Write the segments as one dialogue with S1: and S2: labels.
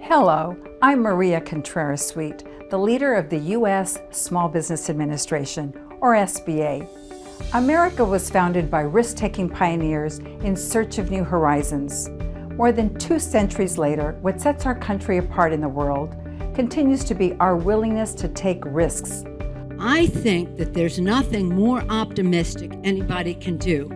S1: Hello, I'm Maria Contreras-Sweet, the leader of the U.S. Small Business Administration, or SBA. America was founded by risk-taking pioneers in search of new horizons. More than 2 centuries later, what sets our country apart in the world continues to be our willingness to take risks.
S2: I think that there's nothing more optimistic anybody can do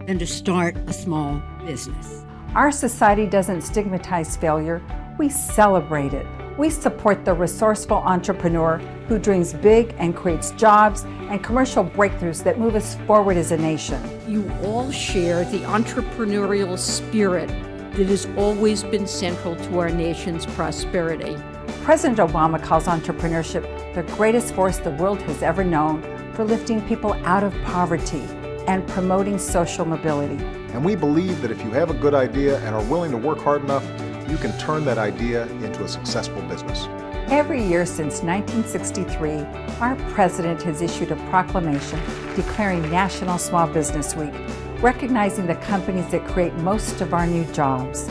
S2: than to start a small business.
S1: Our society doesn't stigmatize failure, we celebrate it. We support the resourceful entrepreneur who dreams big and creates jobs and commercial breakthroughs that move us forward as a nation.
S3: You all share the entrepreneurial spirit that has always been central to our nation's prosperity.
S1: President Obama calls entrepreneurship the greatest force the world has ever known for lifting people out of poverty and promoting social mobility.
S4: And we believe that if you have a good idea and are willing to work hard enough, you can turn that idea into a successful business.
S1: Every year since 1963, our president has issued a proclamation declaring National Small Business Week, recognizing the companies that create most of our new jobs.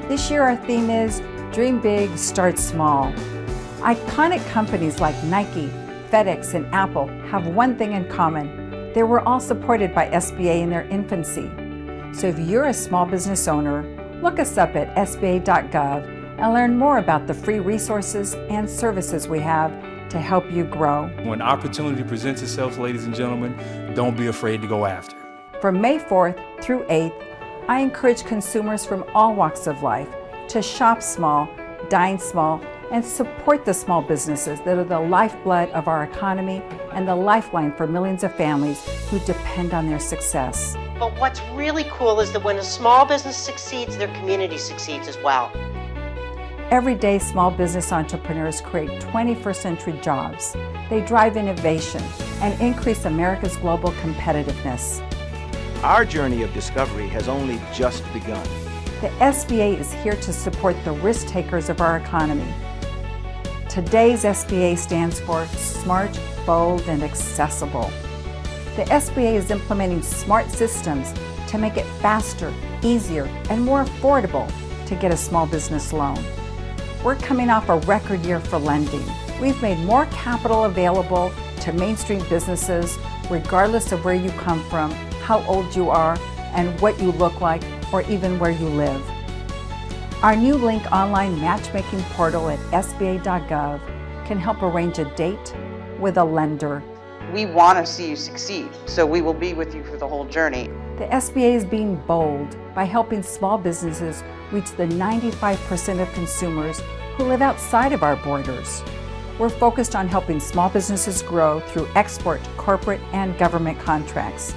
S1: This year our theme is Dream Big, Start Small. Iconic companies like Nike, FedEx, and Apple have one thing in common. They were all supported by SBA in their infancy. So if you're a small business owner, look us up at SBA.gov and learn more about the free resources and services we have to help you grow.
S5: When opportunity presents itself, ladies and gentlemen, don't be afraid to go after it.
S1: From May 4th through 8th, I encourage consumers from all walks of life to shop small, dine small, and support the small businesses that are the lifeblood of our economy and the lifeline for millions of families who depend on their success.
S6: But what's really cool is that when a small business succeeds, their community succeeds as well.
S1: Every day, small business entrepreneurs create 21st century jobs. They drive innovation and increase America's global competitiveness.
S7: Our journey of discovery has only just begun.
S1: The SBA is here to support the risk takers of our economy. Today's SBA stands for Smart, Bold, and Accessible. The SBA is implementing smart systems to make it faster, easier, and more affordable to get a small business loan. We're coming off a record year for lending. We've made more capital available to Main Street businesses, regardless of where you come from, how old you are, and what you look like, or even where you live. Our new Link online matchmaking portal at SBA.gov can help arrange a date with a lender.
S8: We want to see you succeed, so we will be with you for the whole journey.
S1: The SBA is being bold by helping small businesses reach the 95% of consumers who live outside of our borders. We're focused on helping small businesses grow through export, corporate, and government contracts.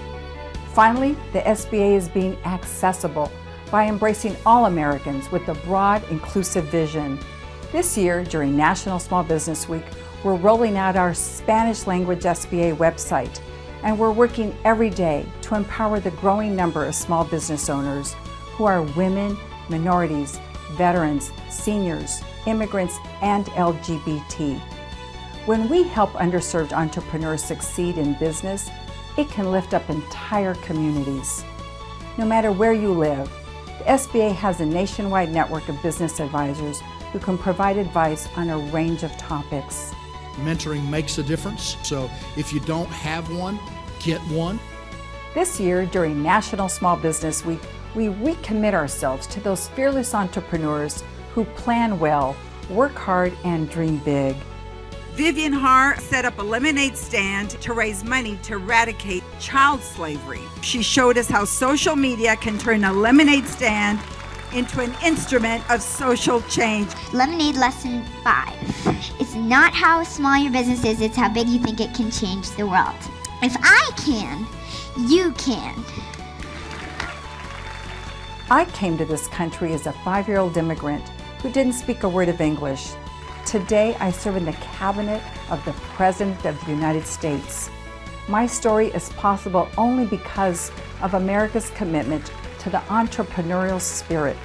S1: Finally, the SBA is being accessible by embracing all Americans with a broad, inclusive vision. This year, during National Small Business Week, we're rolling out our Spanish language SBA website, and we're working every day to empower the growing number of small business owners who are women, minorities, veterans, seniors, immigrants, and LGBT. When we help underserved entrepreneurs succeed in business, it can lift up entire communities. No matter where you live, the SBA has a nationwide network of business advisors who can provide advice on a range of topics.
S9: Mentoring makes a difference, so if you don't have one, get one.
S1: This year, during National Small Business Week, we recommit ourselves to those fearless entrepreneurs who plan well, work hard, and dream big.
S10: Vivian Haar set up a lemonade stand to raise money to eradicate child slavery. She showed us how social media can turn a lemonade stand into an instrument of social change.
S11: Lemonade lesson 5. It's not how small your business is, it's how big you think it can change the world. If I can, you can.
S1: I came to this country as a 5-year-old immigrant who didn't speak a word of English. Today, I serve in the cabinet of the President of the United States. My story is possible only because of America's commitment to the entrepreneurial spirit.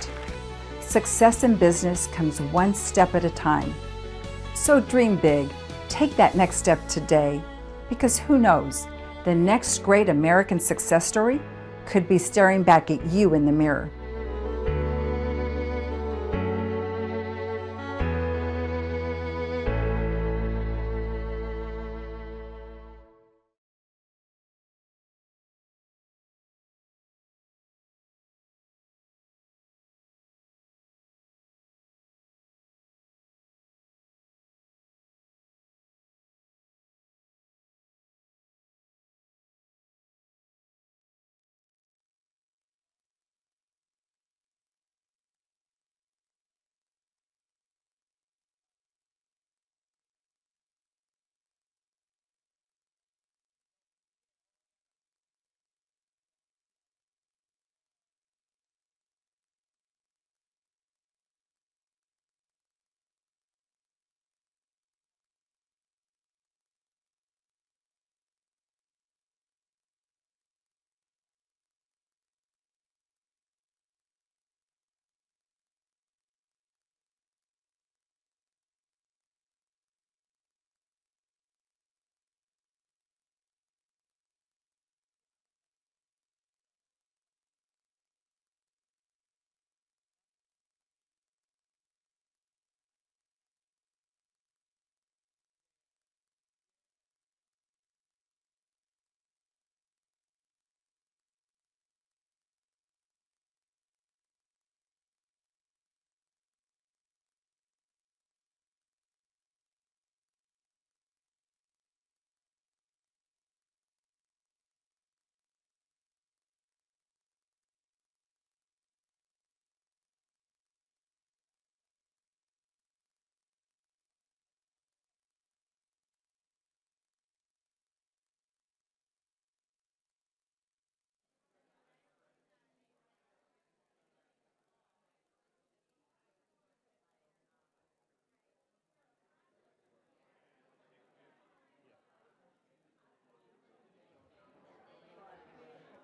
S1: Success in business comes one step at a time. So dream big, take that next step today, because who knows, the next great American success story could be staring back at you in the mirror.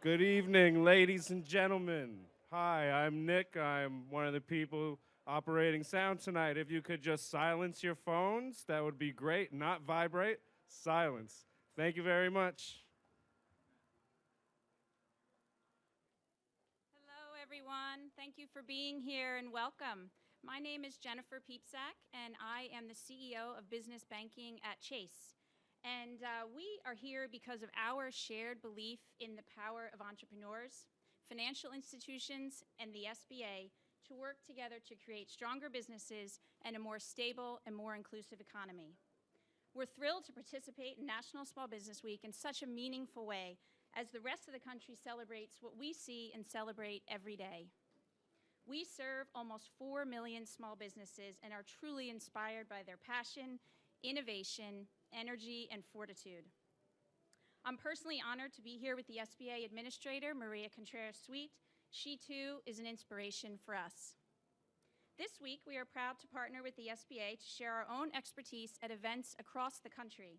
S12: Good evening, ladies and gentlemen. Hi, I'm Nick. I'm one of the people operating sound tonight. If you could just silence your phones, that would be great. Not vibrate, silence. Thank you very much.
S13: Hello, everyone. Thank you for being here and welcome. My name is Jennifer Piepsack, and I am the CEO of Business Banking at Chase. And we are here because of our shared belief in the power of entrepreneurs, financial institutions, and the SBA to work together to create stronger businesses and a more stable and more inclusive economy. We're thrilled to participate in National Small Business Week in such a meaningful way as the rest of the country celebrates what we see and celebrate every day. We serve almost 4 million small businesses and are truly inspired by their passion, innovation, energy, and fortitude. I'm personally honored to be here with the SBA Administrator, Maria Contreras-Sweet. She, too, is an inspiration for us. This week, we are proud to partner with the SBA to share our own expertise at events across the country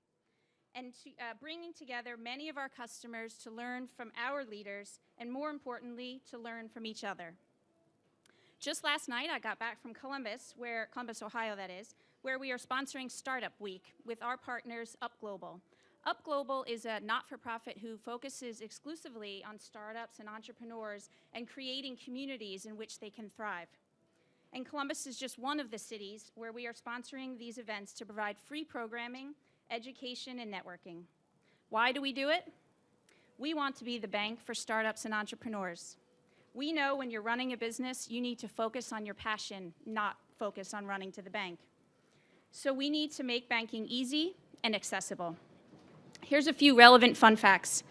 S13: and to, bringing together many of our customers to learn from our leaders and, more importantly, to learn from each other. Just last night, I got back from Columbus, Ohio, that is, where we are sponsoring Startup Week with our partners Up Global. Up Global is a not-for-profit who focuses exclusively on startups and entrepreneurs and creating communities in which they can thrive. And Columbus is just one of the cities where we are sponsoring these events to provide free programming, education, and networking. Why do we do it? We want to be the bank for startups and entrepreneurs. We know when you're running a business, you need to focus on your passion, not focus on running to the bank. So we need to make banking easy and accessible. Here's a few relevant fun facts.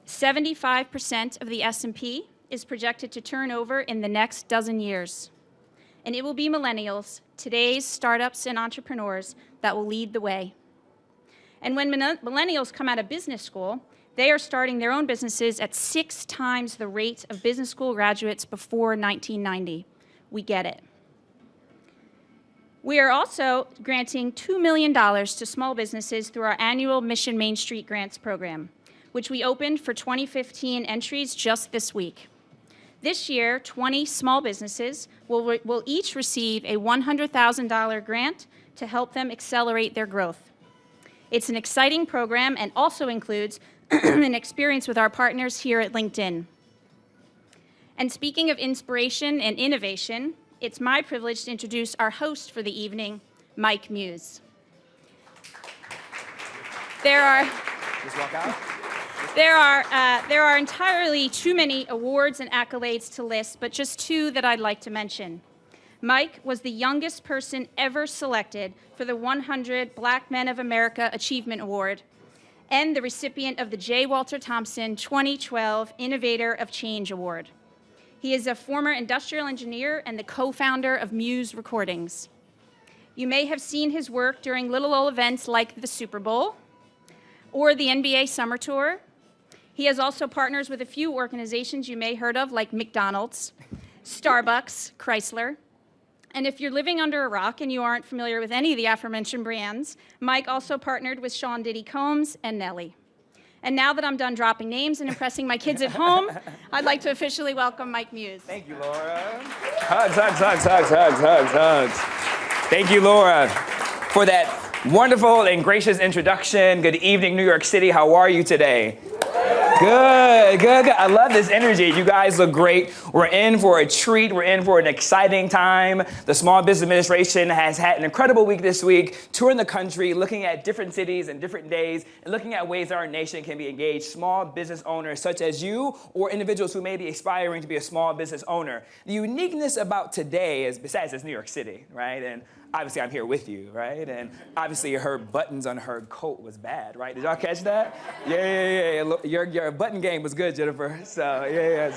S13: 75% of the S&P is projected to turn over in the next dozen years. And it will be millennials, today's startups and entrepreneurs, that will lead the way. And when millennials come out of business school, they are starting their own businesses at 6 times the rate of business school graduates before 1990. We get it. We are also granting $2 million to small businesses through our annual Mission Main Street Grants program, which we opened for 2015 entries just this week. This year, 20 small businesses will each receive a $100,000 grant to help them accelerate their growth. It's an exciting program and also includes an experience with our partners here at LinkedIn. And speaking of inspiration and innovation, it's my privilege to introduce our host for the evening, Mike Muse. There are entirely too many awards and accolades to list, but just 2 that I'd like to mention. Mike was the youngest person ever selected for the 100 Black Men of America Achievement Award and the recipient of the J. Walter Thompson 2012 Innovator of Change Award. He is a former industrial engineer and the co-founder of Muse Recordings. You may have seen his work during little old events like the Super Bowl or the NBA Summer Tour. He has also partners with a few organizations you may have heard of, like McDonald's, Starbucks, Chrysler. And if you're living under a rock and you aren't familiar with any of the aforementioned brands, Mike also partnered with Sean Diddy Combs and Nelly. And now that I'm done dropping names and impressing my kids at home, I'd like to officially welcome Mike Muse.
S14: Thank you, Laura. Hugs, hugs, hugs, hugs, hugs, hugs, hugs. Thank you, Laura, for that wonderful and gracious introduction. Good evening, New York City. How are you today? Good, good, good. I love this energy. You guys look great. We're in for a treat. We're in for an exciting time. The Small Business Administration has had an incredible week this week, touring the country, looking at different cities and different days, and looking at ways that our nation can be engaged. Small business owners such as you or individuals who may be aspiring to be a small business owner. The uniqueness about today is, besides it's New York City, right? And obviously I'm here with you, right? And obviously her buttons on her coat was bad, right? Did y'all catch that? Yeah. Your button game was good, Jennifer. So yeah.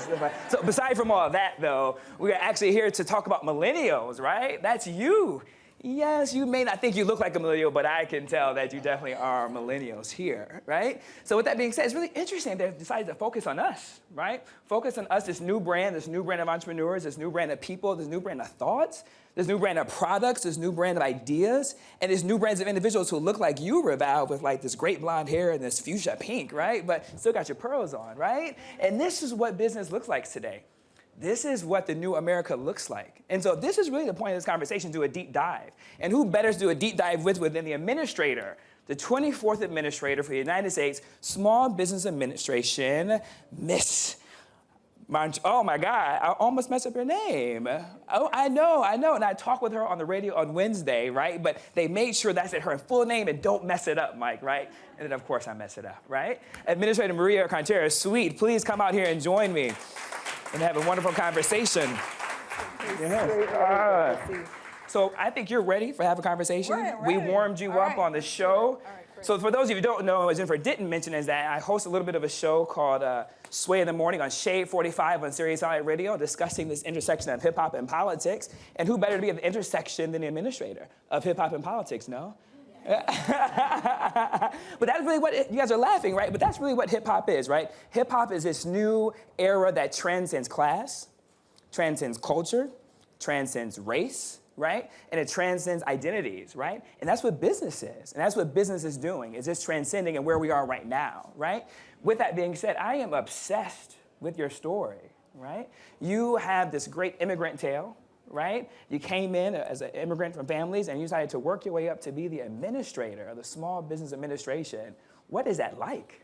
S14: So beside from all that though, we're actually here to talk about millennials, right? That's you. Yes, you may not think you look like a millennial, but I can tell that you definitely are millennials here, right? So with that being said, it's really interesting they've decided to focus on us, right? Focus on us, this new brand of entrepreneurs, this new brand of people, this new brand of thoughts, this new brand of products, this new brand of ideas, and this new brands of individuals who look like you, Reval, with like this great blonde hair and this fuchsia pink, right? But still got your pearls on, right? And this is what business looks like today. This is what the new America looks like. And so this is really the point of this conversation, do a deep dive. And who better to do a deep dive with than the administrator, the 24th administrator for the United States Small Business Administration, Miss oh my God, I almost messed up her name. Oh, I know. And I talked with her on the radio on Wednesday, right? But they made sure that's her full name and don't mess it up, Mike, right? And then of course I mess it up, right? Administrator Maria Contreras, sweet, please come out here and join me and have a wonderful conversation. So I think you're ready for have a conversation. We warmed you up on the show. So for those of you who don't know, as Jennifer didn't mention, is that I host a little bit of a show called Sway in the Morning on Shade 45 on Sirius Satellite Radio, discussing this intersection of hip hop and politics. And who better to be at the intersection than the administrator of hip hop and politics, no? But that's really what, you guys are laughing, right? But that's really what hip hop is, right? Hip hop is this new era that transcends class, transcends culture, transcends race, right? And it transcends identities, right? And that's what business is. And that's what business is doing, is just transcending and where we are right now, right? With that being said, I am obsessed with your story, right? You have this great immigrant tale, right? You came in as an immigrant from families and you decided to work your way up to be the administrator of the Small Business Administration. What is that like?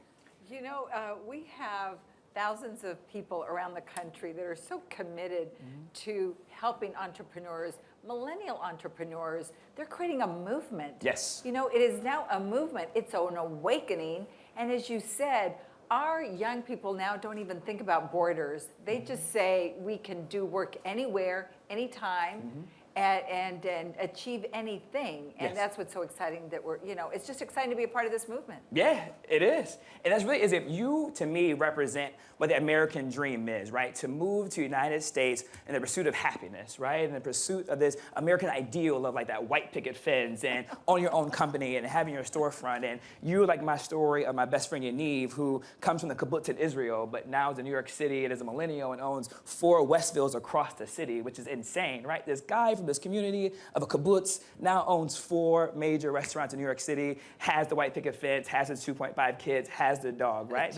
S15: You know, we have thousands of people around the country that are so committed to helping entrepreneurs, millennial entrepreneurs. They're creating a movement.
S14: Yes.
S15: You know, it is now a movement. It's an awakening. And as you said, our young people now don't even think about borders. They just say we can do work anywhere, anytime, and achieve anything. And that's what's so exciting, that we're, you know, it's just exciting to be a part of this movement.
S14: Yeah, it is. And that's really, is if you, to me, represent what the American dream is, right? To move to the United States in the pursuit of happiness, right? In the pursuit of this American ideal of like that white picket fence and own your own company and having your storefront. And you, like my story of my best friend Yaniv, who comes from the kibbutz in Israel, but now is in New York City and is a millennial and owns 4 Westvilles across the city, which is insane, right? This guy from this community of a kibbutz now owns 4 major restaurants in New York City, has the white picket fence, has his 2.5 kids, has the dog, right?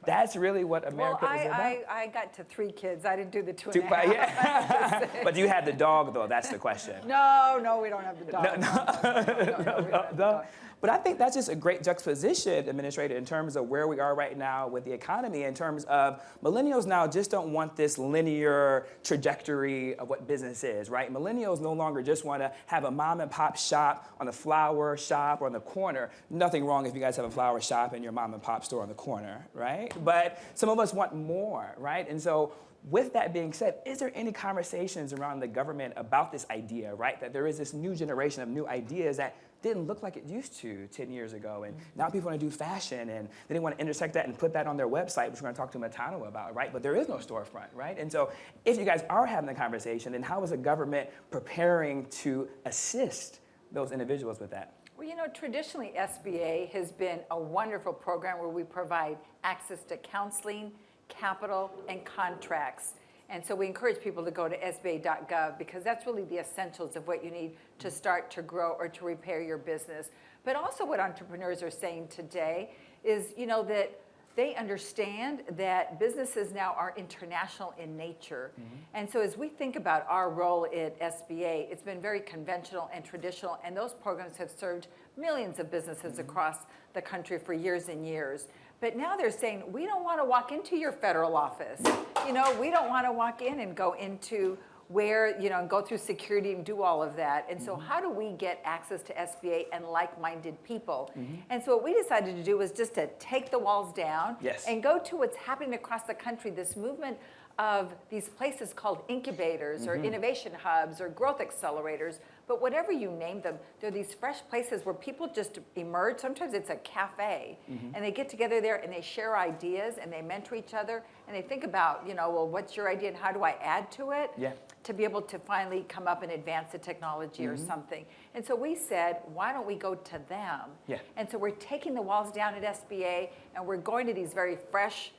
S14: That's really what America is about.
S15: I got to 3 kids. I didn't do the 2.5.
S14: Yeah. But do you have the dog, though? That's the question.
S15: No, we don't have the dog.
S14: No. But I think that's just a great juxtaposition, Administrator, in terms of where we are right now with the economy, in terms of millennials now just don't want this linear trajectory of what business is, right? Millennials no longer just want to have a mom and pop shop on the flower shop or on the corner. Nothing wrong if you guys have a flower shop and your mom and pop store on the corner, right? But some of us want more, right? And so with that being said, is there any conversations around the government about this idea, right? That there is this new generation of new ideas that didn't look like it used to 10 years ago. And now people want to do fashion and they want to intersect that and put that on their website, which we're going to talk to Matano about, right? But there is no storefront, right? And so if you guys are having the conversation, then how is the government preparing to assist those individuals with that?
S15: Well, you know, traditionally SBA has been a wonderful program where we provide access to counseling, capital, and contracts. And so we encourage people to go to SBA.gov because that's really the essentials of what you need to start to grow or to repair your business. But also what entrepreneurs are saying today is, you know, that they understand that businesses now are international in nature. And so as we think about our role at SBA, it's been very conventional and traditional, and those programs have served millions of businesses across the country for years and years. But now they're saying, we don't want to walk into your federal office. You know, we don't want to walk in and go into where, you know, and go through security and do all of that. And so how do we get access to SBA and like-minded people? And so what we decided to do was just to take the walls down and go to what's happening across the country, this movement of these places called incubators or innovation hubs or growth accelerators, But whatever you name them, they're these fresh places where people just emerge. Sometimes it's a cafe, and they get together there and they share ideas and they mentor each other and they think about, well, what's your idea and how do I add to it?
S14: Yeah.
S15: To be able to finally come up and advance the technology or something. And so we said, why don't we go to them?
S14: Yeah.
S15: And so we're taking the walls down at SBA and we're going to these very fresh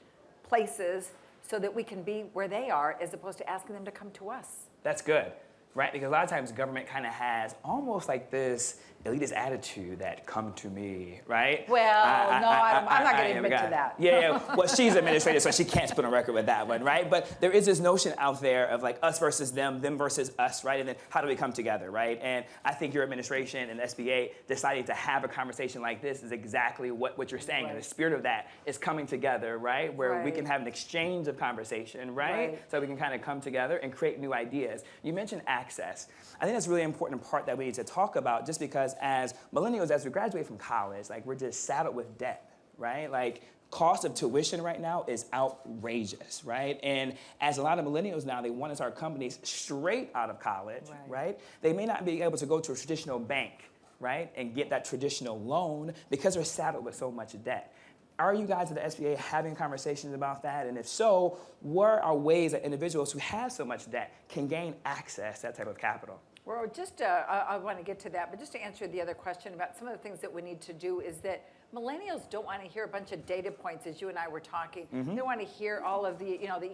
S15: places so that we can be where they are as opposed to asking them to come to us.
S14: That's good, right? Because a lot of times government kind of has almost like this elitist attitude that come to me, right?
S15: Well, I'm not going to admit to that.
S14: Yeah, well, she's administrator, so she can't split on record with that one, right? But there is this notion out there of like us versus them versus us, right? And then how do we come together, right? And I think your administration and SBA deciding to have a conversation like this is exactly what you're saying. And the spirit of that is coming together, right? Where we can have an exchange of conversation, right? So we can kind of come together and create new ideas. You mentioned access. I think that's a really important part that we need to talk about just because as millennials, as we graduate from college, like we're just saddled with debt, right? Like cost of tuition right now is outrageous, right? And as a lot of millennials now, they want to start companies straight out of college, right? They may not be able to go to a traditional bank, right? And get that traditional loan because they're saddled with so much debt. Are you guys at the SBA having conversations about that? And if so, what are ways that individuals who have so much debt can gain access to that type of capital?
S15: Well, just I want to get to that, but just to answer the other question about some of the things that we need to do is that millennials don't want to hear a bunch of data points as you and I were talking. They want to hear all of the, the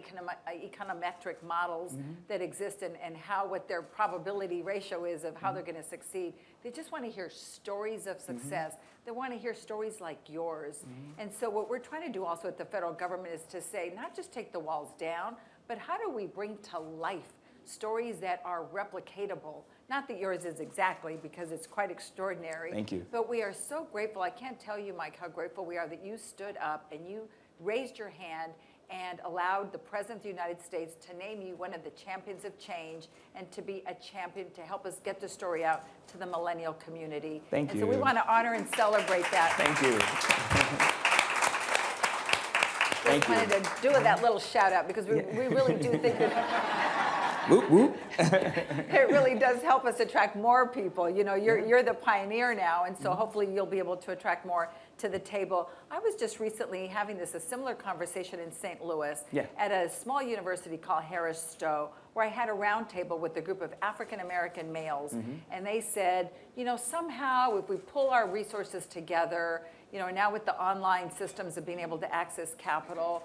S15: econometric models that exist and what their probability ratio is of how they're going to succeed. They just want to hear stories of success. They want to hear stories like yours. And so what we're trying to do also at the federal government is to say, not just take the walls down, but how do we bring to life stories that are replicatable? Not that yours is exactly, because it's quite extraordinary.
S14: Thank you.
S15: But we are so grateful. I can't tell you, Mike, how grateful we are that you stood up and you raised your hand and allowed the President of the United States to name you one of the champions of change and to be a champion to help us get the story out to the millennial community.
S14: Thank you.
S15: So we want to honor and celebrate that.
S14: Thank you.
S15: Just wanted to do that little shout out because we really do think that
S14: whoop, whoop.
S15: it really does help us attract more people. You're the pioneer now, and so hopefully you'll be able to attract more to the table. I was just recently having a similar conversation in St. Louis at a small university called Harris-Stowe, where I had a round table with a group of African-American males, and they said, somehow if we pull our resources together, now with the online systems of being able to access capital,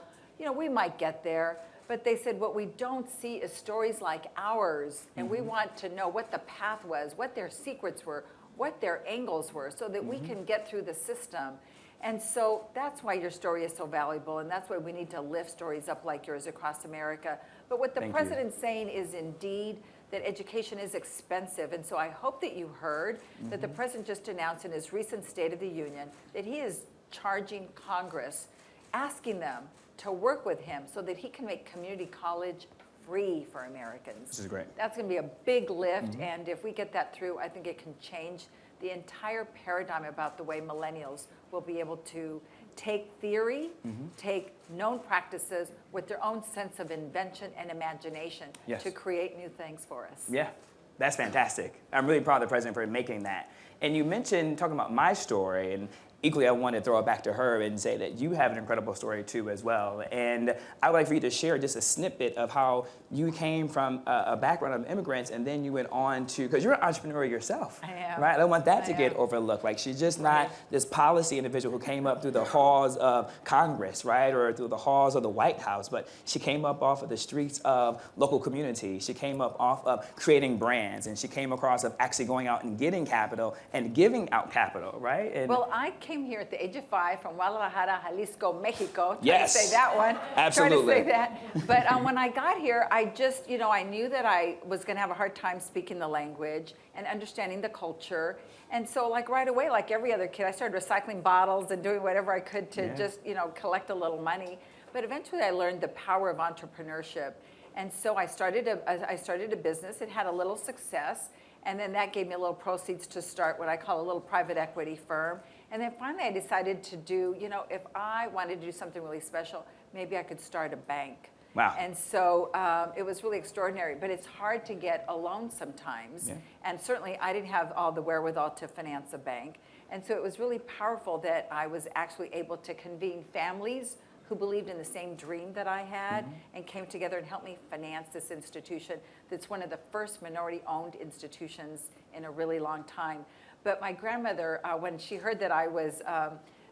S15: we might get there. But they said what we don't see is stories like ours, and we want to know what the path was, what their secrets were, what their angles were, so that we can get through the system. And so that's why your story is so valuable, and that's why we need to lift stories up like yours across America. But what the president's saying is indeed that education is expensive, and so I hope that you heard that the president just announced in his recent State of the Union that he is charging Congress, asking them to work with him so that he can make community college free for Americans.
S14: This is great.
S15: That's going to be a big lift, and if we get that through, I think it can change the entire paradigm about the way millennials will be able to take theory, take known practices with their own sense of invention and imagination to create new things for us.
S14: Yeah, that's fantastic. I'm really proud of the president for making that. And you mentioned talking about my story, and equally, I want to throw it back to her and say that you have an incredible story too as well. And I would like for you to share just a snippet of how you came from a background of immigrants and then you went on to, because you're an entrepreneur yourself.
S15: I am.
S14: Right? I don't want that to get overlooked. Like she's just not this policy individual who came up through the halls of Congress, right? Or through the halls of the White House, but she came up off of the streets of local communities. She came up off of creating brands, and she came across of actually going out and getting capital and giving out capital, right? And
S15: well, I came here at the age of 5 from Guadalajara, Jalisco, Mexico.
S14: Yes.
S15: Trying to say that one.
S14: Absolutely.
S15: Trying to say that. But when I got here, I just, I knew that I was going to have a hard time speaking the language and understanding the culture. And so right away, like every other kid, I started recycling bottles and doing whatever I could to just, collect a little money. But eventually I learned the power of entrepreneurship. And so I started a business. It had a little success. And then that gave me a little proceeds to start what I call a little private equity firm. And then finally I decided to do, if I wanted to do something really special, maybe I could start a bank.
S14: Wow.
S15: And so it was really extraordinary, but it's hard to get a loan sometimes.
S14: Yeah.
S15: And certainly I didn't have all the wherewithal to finance a bank. And so it was really powerful that I was actually able to convene families who believed in the same dream that I had and came together and helped me finance this institution that's one of the first minority-owned institutions in a really long time. But my grandmother, when she heard that I was,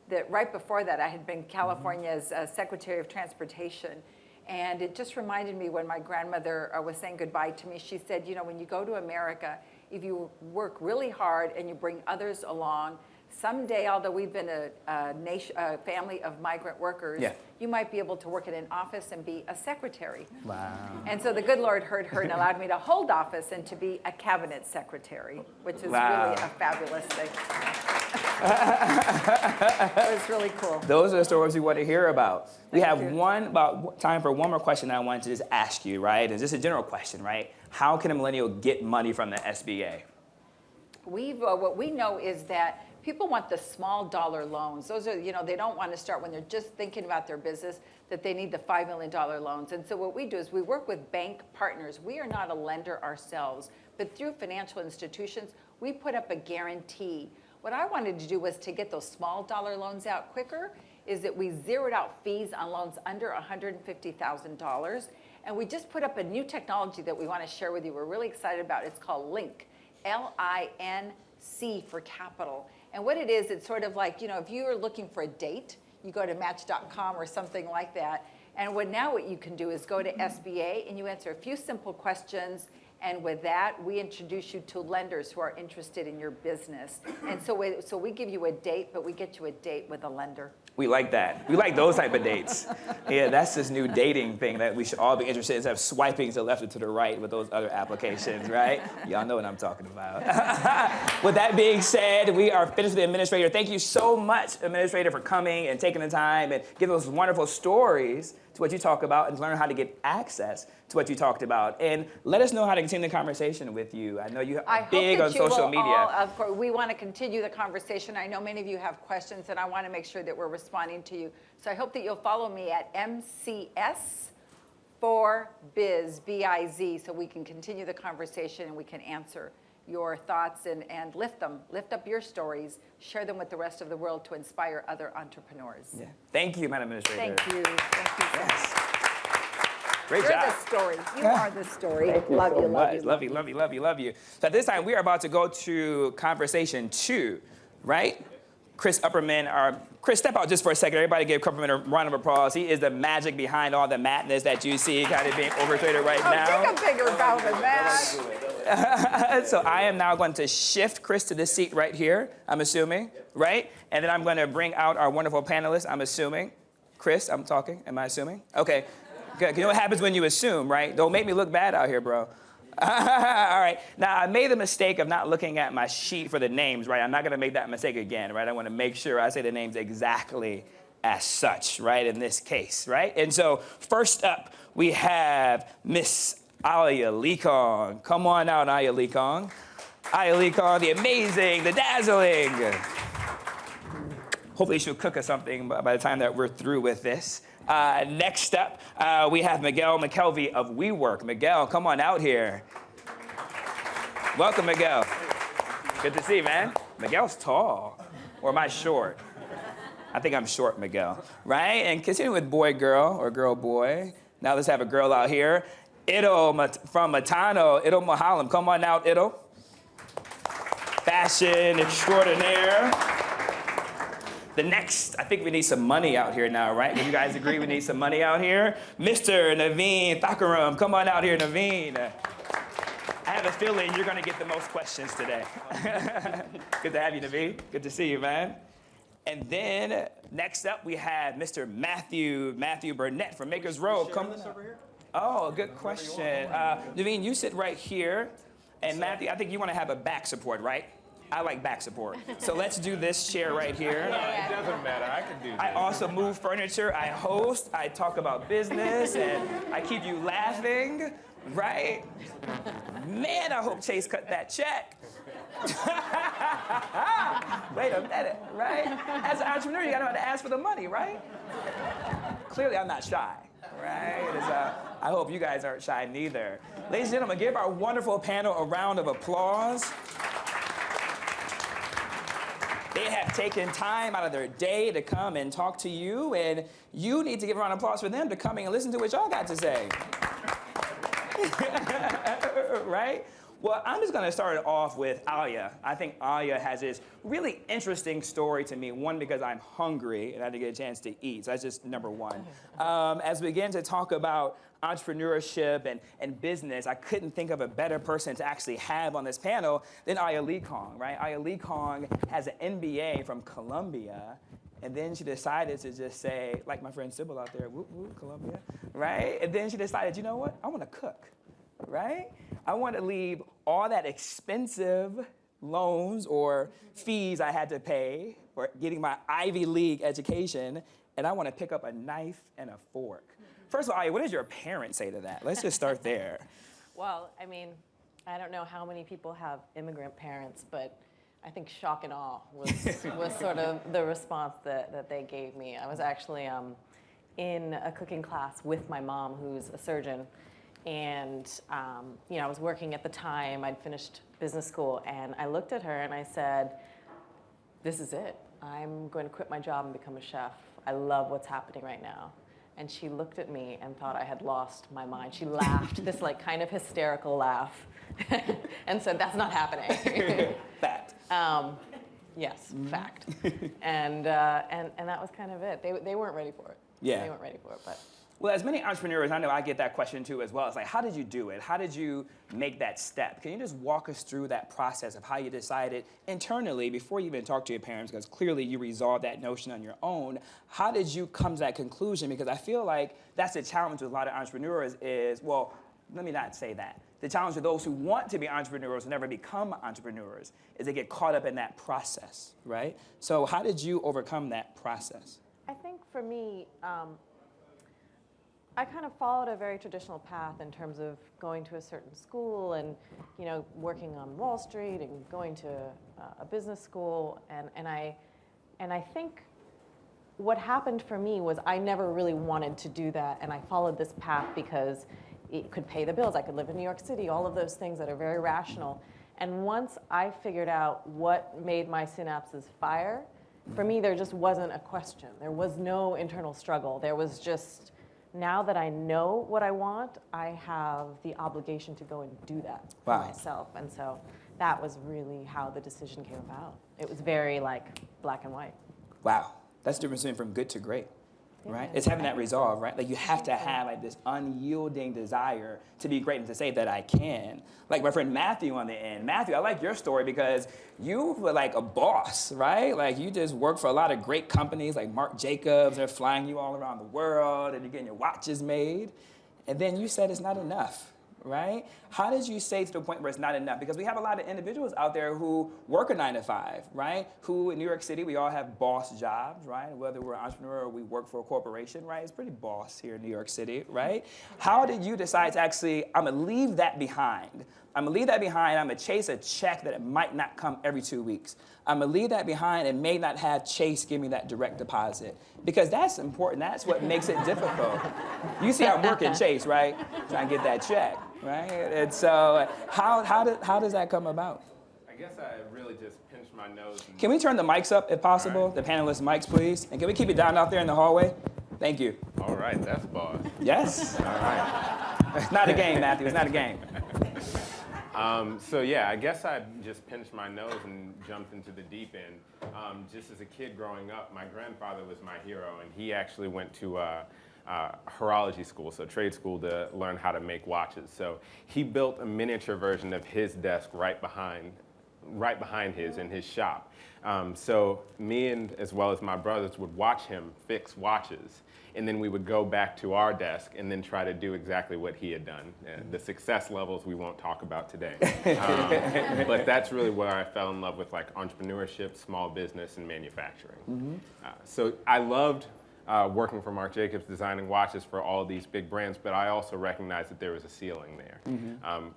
S15: that right before that I had been California's Secretary of Transportation, and it just reminded me when my grandmother was saying goodbye to me, she said, you know, when you go to America, if you work really hard and you bring others along, someday, although we've been a family of migrant workers, you might be able to work in an office and be a secretary.
S14: Wow.
S15: And so the good Lord heard her and allowed me to hold office and to be a cabinet secretary, which is really a fabulous thing. It was really cool.
S14: Those are the stories we want to hear about. We have time for one more question I wanted to just ask you, right? It's just a general question, right? How can a millennial get money from the SBA?
S15: What we know is that people want the small dollar loans. Those are, you know, they don't want to start when they're just thinking about their business, that they need the $5 million loans. And so what we do is we work with bank partners. We are not a lender ourselves, but through financial institutions, we put up a guarantee. What I wanted to do was to get those small dollar loans out quicker, is that we zeroed out fees on loans under $150,000. And we just put up a new technology that we want to share with you. We're really excited about. It's called LINC, L-I-N-C for capital. And what it is, it's sort of like, you know, if you're looking for a date, you go to Match.com or something like that. And what you can do is go to SBA and you answer a few simple questions. And with that, we introduce you to lenders who are interested in your business. And so we give you a date, but we get you a date with a lender.
S14: We like that. We like those type of dates. Yeah, that's this new dating thing that we should all be interested in, instead of swiping to the left or to the right with those other applications, right? Y'all know what I'm talking about. With that being said, we are finished with the administrator. Thank you so much, administrator, for coming and taking the time and giving those wonderful stories to what you talk about and learn how to get access to what you talked about. And let us know how to continue the conversation with you. I know you're big on social media.
S15: Of course, we want to continue the conversation. I know many of you have questions, and I want to make sure that we're responding to you. So I hope that you'll follow me at MCS4Biz, B-I-Z, so we can continue the conversation and we can answer your thoughts and lift up your stories, share them with the rest of the world to inspire other entrepreneurs.
S14: Yeah. Thank you, Madam Administrator.
S15: Thank you. Thank you so much.
S14: Great job.
S15: You're the story. You are the story. Love you, love you.
S14: Love you, love you, love you, love you. So at this time, we are about to go to conversation 2, right? Chris Upperman, Chris, step out just for a second. Everybody give Upperman a round of applause. He is the magic behind all the madness that you see kind of being orchestrated right now.
S15: Take a bigger bow than that.
S14: So I am now going to shift Chris to this seat right here, I'm assuming, right? And then I'm going to bring out our wonderful panelists, I'm assuming. Chris, I'm talking, am I assuming? Okay, good. You know what happens when you assume, right? Don't make me look bad out here, bro. All right, now I made the mistake of not looking at my sheet for the names, right? I'm not gonna make that mistake again, right? I wanna make sure I say the names exactly as such, right, in this case, right? And so first up, we have Miss Aliya Lekong. Come on out, Aliya Lekong. Aliya Lekong, the amazing, the dazzling. Hopefully she'll cook us something by the time that we're through with this. Next up, we have Miguel McKelvey of WeWork. Miguel, come on out here. Welcome, Miguel. Good to see you, man. Miguel's tall. Or am I short? I think I'm short, Miguel. Right? And continuing with boy-girl or girl-boy. Now let's have a girl out here. Ido from Matano. Ido Mahalam. Come on out, Ido. Fashion extraordinaire. The next, I think we need some money out here now, right? Do you guys agree we need some money out here? Mr. Naveen Thakaram, come on out here, Naveen. I have a feeling you're gonna get the most questions today. Good to have you, Naveen. Good to see you, man. And then next up, we have Mr. Matthew Burnett from Makers Row. Come over here. Oh, good question. Naveen, you sit right here. And Matthew, I think you wanna have a back support, right? I like back support. So let's do this chair right here.
S16: It doesn't matter, I can do that.
S14: I also move furniture, I host, I talk about business, and I keep you laughing, right? Man, I hope Chase cut that check. Wait a minute, right? As an entrepreneur, you gotta know how to ask for the money, right? Clearly, I'm not shy, right? I hope you guys aren't shy neither. Ladies and gentlemen, give our wonderful panel a round of applause. They have taken time out of their day to come and talk to you, and you need to give a round of applause for them to come and listen to what y'all got to say. Right? Well, I'm just gonna start it off with Aliya. I think Aliya has this really interesting story to me. One, because I'm hungry and I didn't get a chance to eat, so that's just number one. As we begin to talk about entrepreneurship and business, I couldn't think of a better person to actually have on this panel than Aliya Kong, right? Aliya Kong has an MBA from Columbia, and then she decided to just say, like my friend Sybil out there, whoop, whoop, Columbia, right? And then she decided, you know what? I wanna cook, right? I want to leave all that expensive loans or fees I had to pay for getting my Ivy League education, and I want to pick up a knife and a fork. First of all, Aliya, what does your parents say to that? Let's just start there.
S17: Well, I mean, I don't know how many people have immigrant parents, but I think shock and awe was sort of the response that they gave me. I was actually in a cooking class with my mom, who's a surgeon. And you know, I was working at the time. I'd finished business school, and I looked at her and I said, "This is it. I'm going to quit my job and become a chef. I love what's happening right now." And she looked at me and thought I had lost my mind. She laughed, this like kind of hysterical laugh, and said, "That's not happening."
S14: Fact.
S17: Yes, fact. And that was kind of it. They weren't ready for it.
S14: Yeah.
S17: They weren't ready for it, but.
S14: Well, as many entrepreneurs, I know I get that question too as well. It's like, how did you do it? How did you make that step? Can you just walk us through that process of how you decided internally, before you even talked to your parents, because clearly you resolved that notion on your own, how did you come to that conclusion? Because I feel like that's the challenge with a lot of entrepreneurs is, well, let me not say that. The challenge with those who want to be entrepreneurs who never become entrepreneurs is they get caught up in that process, right? So how did you overcome that process?
S17: I think for me, I kind of followed a very traditional path in terms of going to a certain school and, you know, working on Wall Street and going to a business school. And I think what happened for me was I never really wanted to do that. And I followed this path because it could pay the bills. I could live in New York City, all of those things that are very rational. And once I figured out what made my synapses fire, for me, there just wasn't a question. There was no internal struggle. There was just, now that I know what I want, I have the obligation to go and do that for myself. And so that was really how the decision came about. It was very like black and white.
S14: Wow, that's the difference from good to great, right? It's having that resolve, right? Like you have to have like this unyielding desire to be great and to say that I can. Like my friend Matthew on the end. Matthew, I like your story because you were like a boss, right? Like you just work for a lot of great companies like Marc Jacobs. They're flying you all around the world and you're getting your watches made. And then you said it's not enough, right? How did you say to the point where it's not enough? Because we have a lot of individuals out there who work a 9-to-5, right? Who in New York City, we all have boss jobs, right? Whether we're an entrepreneur or we work for a corporation, right? It's pretty boss here in New York City, right? How did you decide to actually, I'm gonna leave that behind. I'm gonna leave that behind. I'm gonna chase a check that it might not come every 2 weeks. I'm gonna leave that behind and may not have Chase give me that direct deposit. Because that's important. That's what makes it difficult. You see I'm working Chase, right? Trying to get that check, right? And so how does that come about?
S16: I guess I really just pinched my nose.
S14: Can we turn the mics up if possible? The panelists' mics, please. And can we keep it down out there in the hallway? Thank you.
S16: All right, that's boss.
S14: Yes. All right. It's not a game, Matthew. It's not a game.
S16: So yeah, I guess I just pinched my nose and jumped into the deep end. Just as a kid growing up, my grandfather was my hero, and he actually went to horology school, so trade school, to learn how to make watches. So he built a miniature version of his desk right behind his in his shop. So me and as well as my brothers would watch him fix watches, and then we would go back to our desk and then try to do exactly what he had done. The success levels we won't talk about today. But that's really where I fell in love with like entrepreneurship, small business, and manufacturing. So I loved working for Marc Jacobs, designing watches for all these big brands, but I also recognized that there was a ceiling there.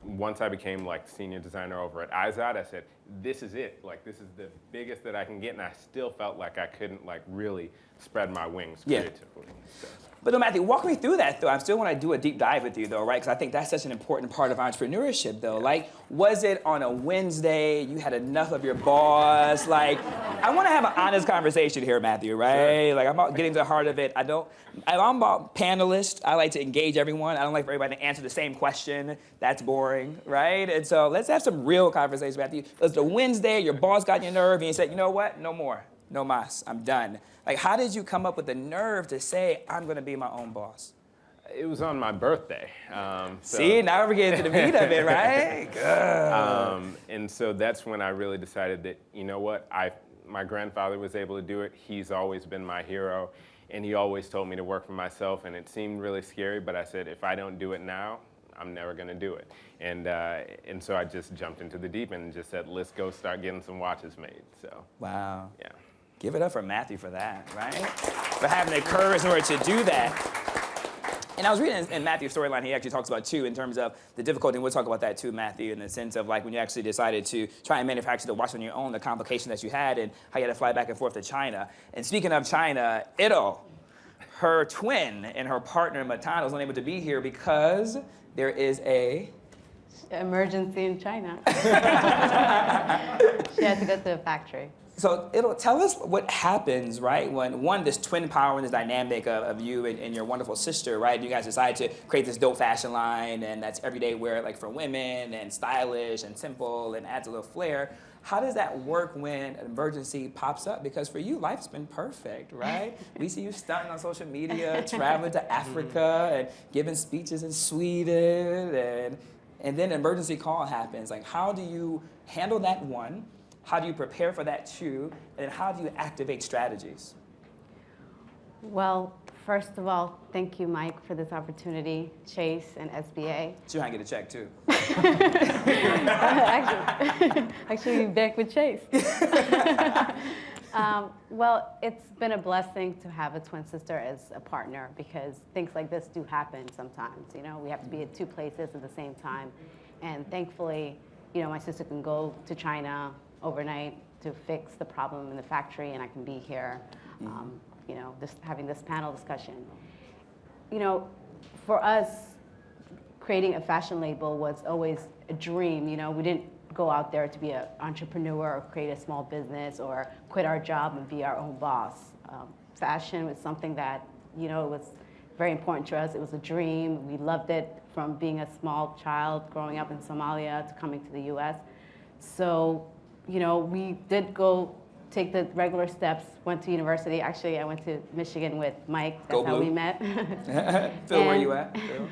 S16: Once I became like senior designer over at Izod, I said, this is it. Like this is the biggest that I can get, and I still felt like I couldn't like really spread my wings creatively. So.
S14: But no, Matthew, walk me through that, though. I still want to do a deep dive with you, though, right? Because I think that's such an important part of entrepreneurship, though. Like, was it on a Wednesday, you had enough of your boss? Like, I want to have an honest conversation here, Matthew, right? Sure. Like, I'm about getting to the heart of it. I'm about panelist. I like to engage everyone. I don't like for everybody to answer the same question. That's boring, right? And so let's have some real conversation, Matthew. It was a Wednesday, your boss got your nerve, and you said, you know what? No more. No mas. I'm done. Like, how did you come up with the nerve to say, I'm going to be my own boss?
S16: It was on my birthday.
S14: See, now we're getting to the meat of it, right? Good.
S16: And so that's when I really decided that, you know what, my grandfather was able to do it. He's always been my hero, and he always told me to work for myself, and it seemed really scary, but I said, if I don't do it now, I'm never going to do it. And so I just jumped into the deep end and just said, let's go start getting some watches made. So.
S14: Wow.
S16: Yeah.
S14: Give it up for Matthew for that, right? For having the courage in order to do that. And I was reading in Matthew's storyline, he actually talks about, too, in terms of the difficulty, and we'll talk about that, too, Matthew, in the sense of, like, when you actually decided to try and manufacture the watch on your own, the complication that you had, and how you had to fly back and forth to China. And speaking of China, Ito, her twin and her partner, Matana, was unable to be here because there is a
S18: emergency in China. She had to go to the factory.
S14: So it'll tell us what happens, right, when, one, this twin power and this dynamic of you and your wonderful sister, right? You guys decide to create this dope fashion line, and that's everyday wear, like, for women, and stylish and simple and adds a little flair. How does that work when an emergency pops up? Because for you, life's been perfect, right? We see you stunting on social media, traveling to Africa, and giving speeches in Sweden, and then an emergency call happens. Like, how do you handle that, one? How do you prepare for that, two? And then how do you activate strategies?
S18: Well, first of all, thank you, Mike, for this opportunity, Chase and SBA.
S14: Sure, I get a check, too.
S18: Actually, back with Chase. Well, it's been a blessing to have a twin sister as a partner, because things like this do happen sometimes. You know, we have to be at two places at the same time. And thankfully, you know, my sister can go to China overnight to fix the problem in the factory, and I can be here, you know, having this panel discussion. You know, for us, creating a fashion label was always a dream. You know, we didn't go out there to be an entrepreneur or create a small business or quit our job and be our own boss. Fashion was something that, you know, it was very important to us. It was a dream. We loved it from being a small child growing up in Somalia to coming to the US. So, you know, we did go take the regular steps, went to university. Actually, I went to Michigan with Mike. That's how we met.
S14: Phil, where you at? Phil?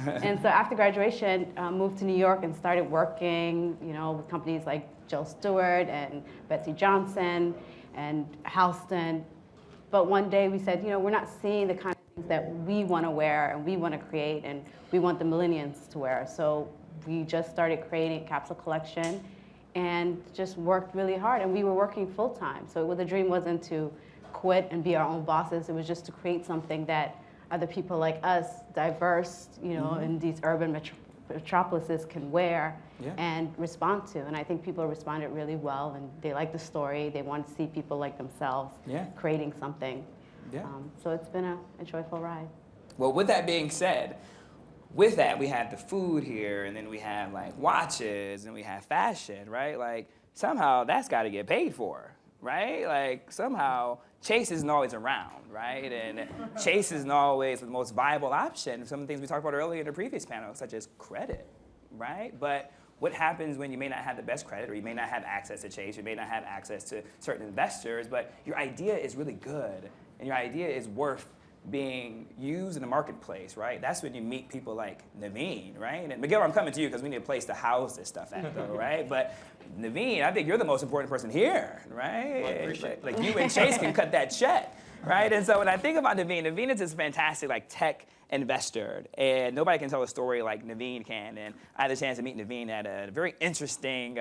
S18: And so after graduation, moved to New York and started working, you know, with companies like Jill Stewart and Betsy Johnson and Halston. But one day we said, you know, we're not seeing the kind of things that we want to wear and we want to create and we want the millennials to wear. So we just started creating a capsule collection and just worked really hard. And we were working full time. So the dream wasn't to quit and be our own bosses. It was just to create something that other people like us, diverse, you know, in these urban metropolises can wear and respond to. And I think people responded really well, and they like the story. They want to see people like themselves creating something. So it's been a joyful ride.
S14: Well, with that being said, with that, we have the food here, and then we have, like, watches, and we have fashion, right? Like, somehow that's got to get paid for, right? Like, somehow Chase isn't always around, right? And Chase isn't always the most viable option. Some of the things we talked about earlier in the previous panel, such as credit, right? But what happens when you may not have the best credit, or you may not have access to Chase, you may not have access to certain investors, but your idea is really good, and your idea is worth being used in the marketplace, right? That's when you meet people like Naveen, right? And Miguel, I'm coming to you because we need a place to house this stuff at, though, right? But Naveen, I think you're the most important person here, right?
S16: Well,
S14: like you and Chase can cut that check, right? And so when I think about Naveen is this fantastic, like, tech investor. And nobody can tell a story like Naveen can. And I had the chance to meet Naveen at a very interesting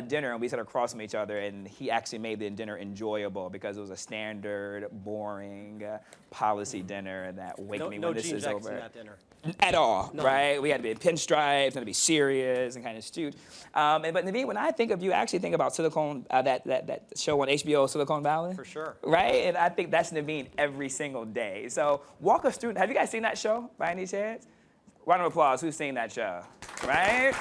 S14: dinner, and we sat across from each other, and he actually made the dinner enjoyable because it was a standard, boring policy dinner that waked me when this is over.
S19: In that dinner.
S14: At all,
S19: No.
S14: right? We had to be in pinstripes, and to be serious and kind of astute. But Naveen, when I think of you, I actually think about Silicon, that show on HBO, Silicon Valley.
S19: For sure.
S14: Right? And I think that's Naveen every single day. So walk us through, have you guys seen that show by any chance? Round of applause, who's seen that show, right?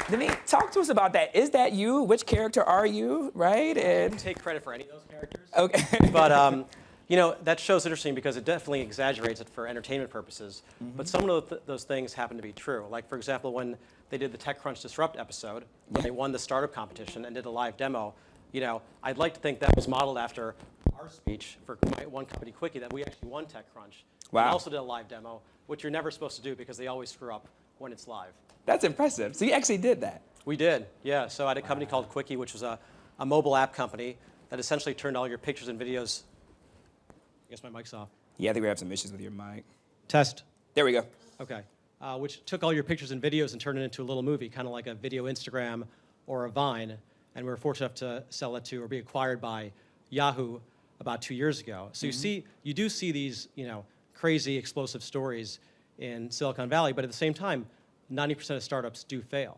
S14: Naveen, talk to us about that. Is that you? Which character are you, right?
S19: I
S14: And
S19: don't take credit for any of those characters.
S14: Okay.
S19: But, you know, that show's interesting because it definitely exaggerates it for entertainment purposes. But some of those things happen to be true. Like, for example, when they did the TechCrunch Disrupt episode, when they won the startup competition and did a live demo, you know, I'd like to think that was modeled after our speech for my one company, Quickie, that we actually won TechCrunch.
S14: Wow.
S19: We also did a live demo, which you're never supposed to do because they always screw up when it's live.
S14: That's impressive. So you actually did that.
S19: We did, yeah. So I had a company called Quickie, which was a mobile app company that essentially turned all your pictures and videos. I guess my mic's off.
S14: Yeah, I think we have some issues with your mic.
S19: Test.
S14: There we go.
S19: Okay. Which took all your pictures and videos and turned it into a little movie, kind of like a video Instagram or a Vine. And we were fortunate enough to sell it to or be acquired by Yahoo about 2 years ago. So you do see these, you know, crazy explosive stories in Silicon Valley, but at the same time, 90% of startups do fail.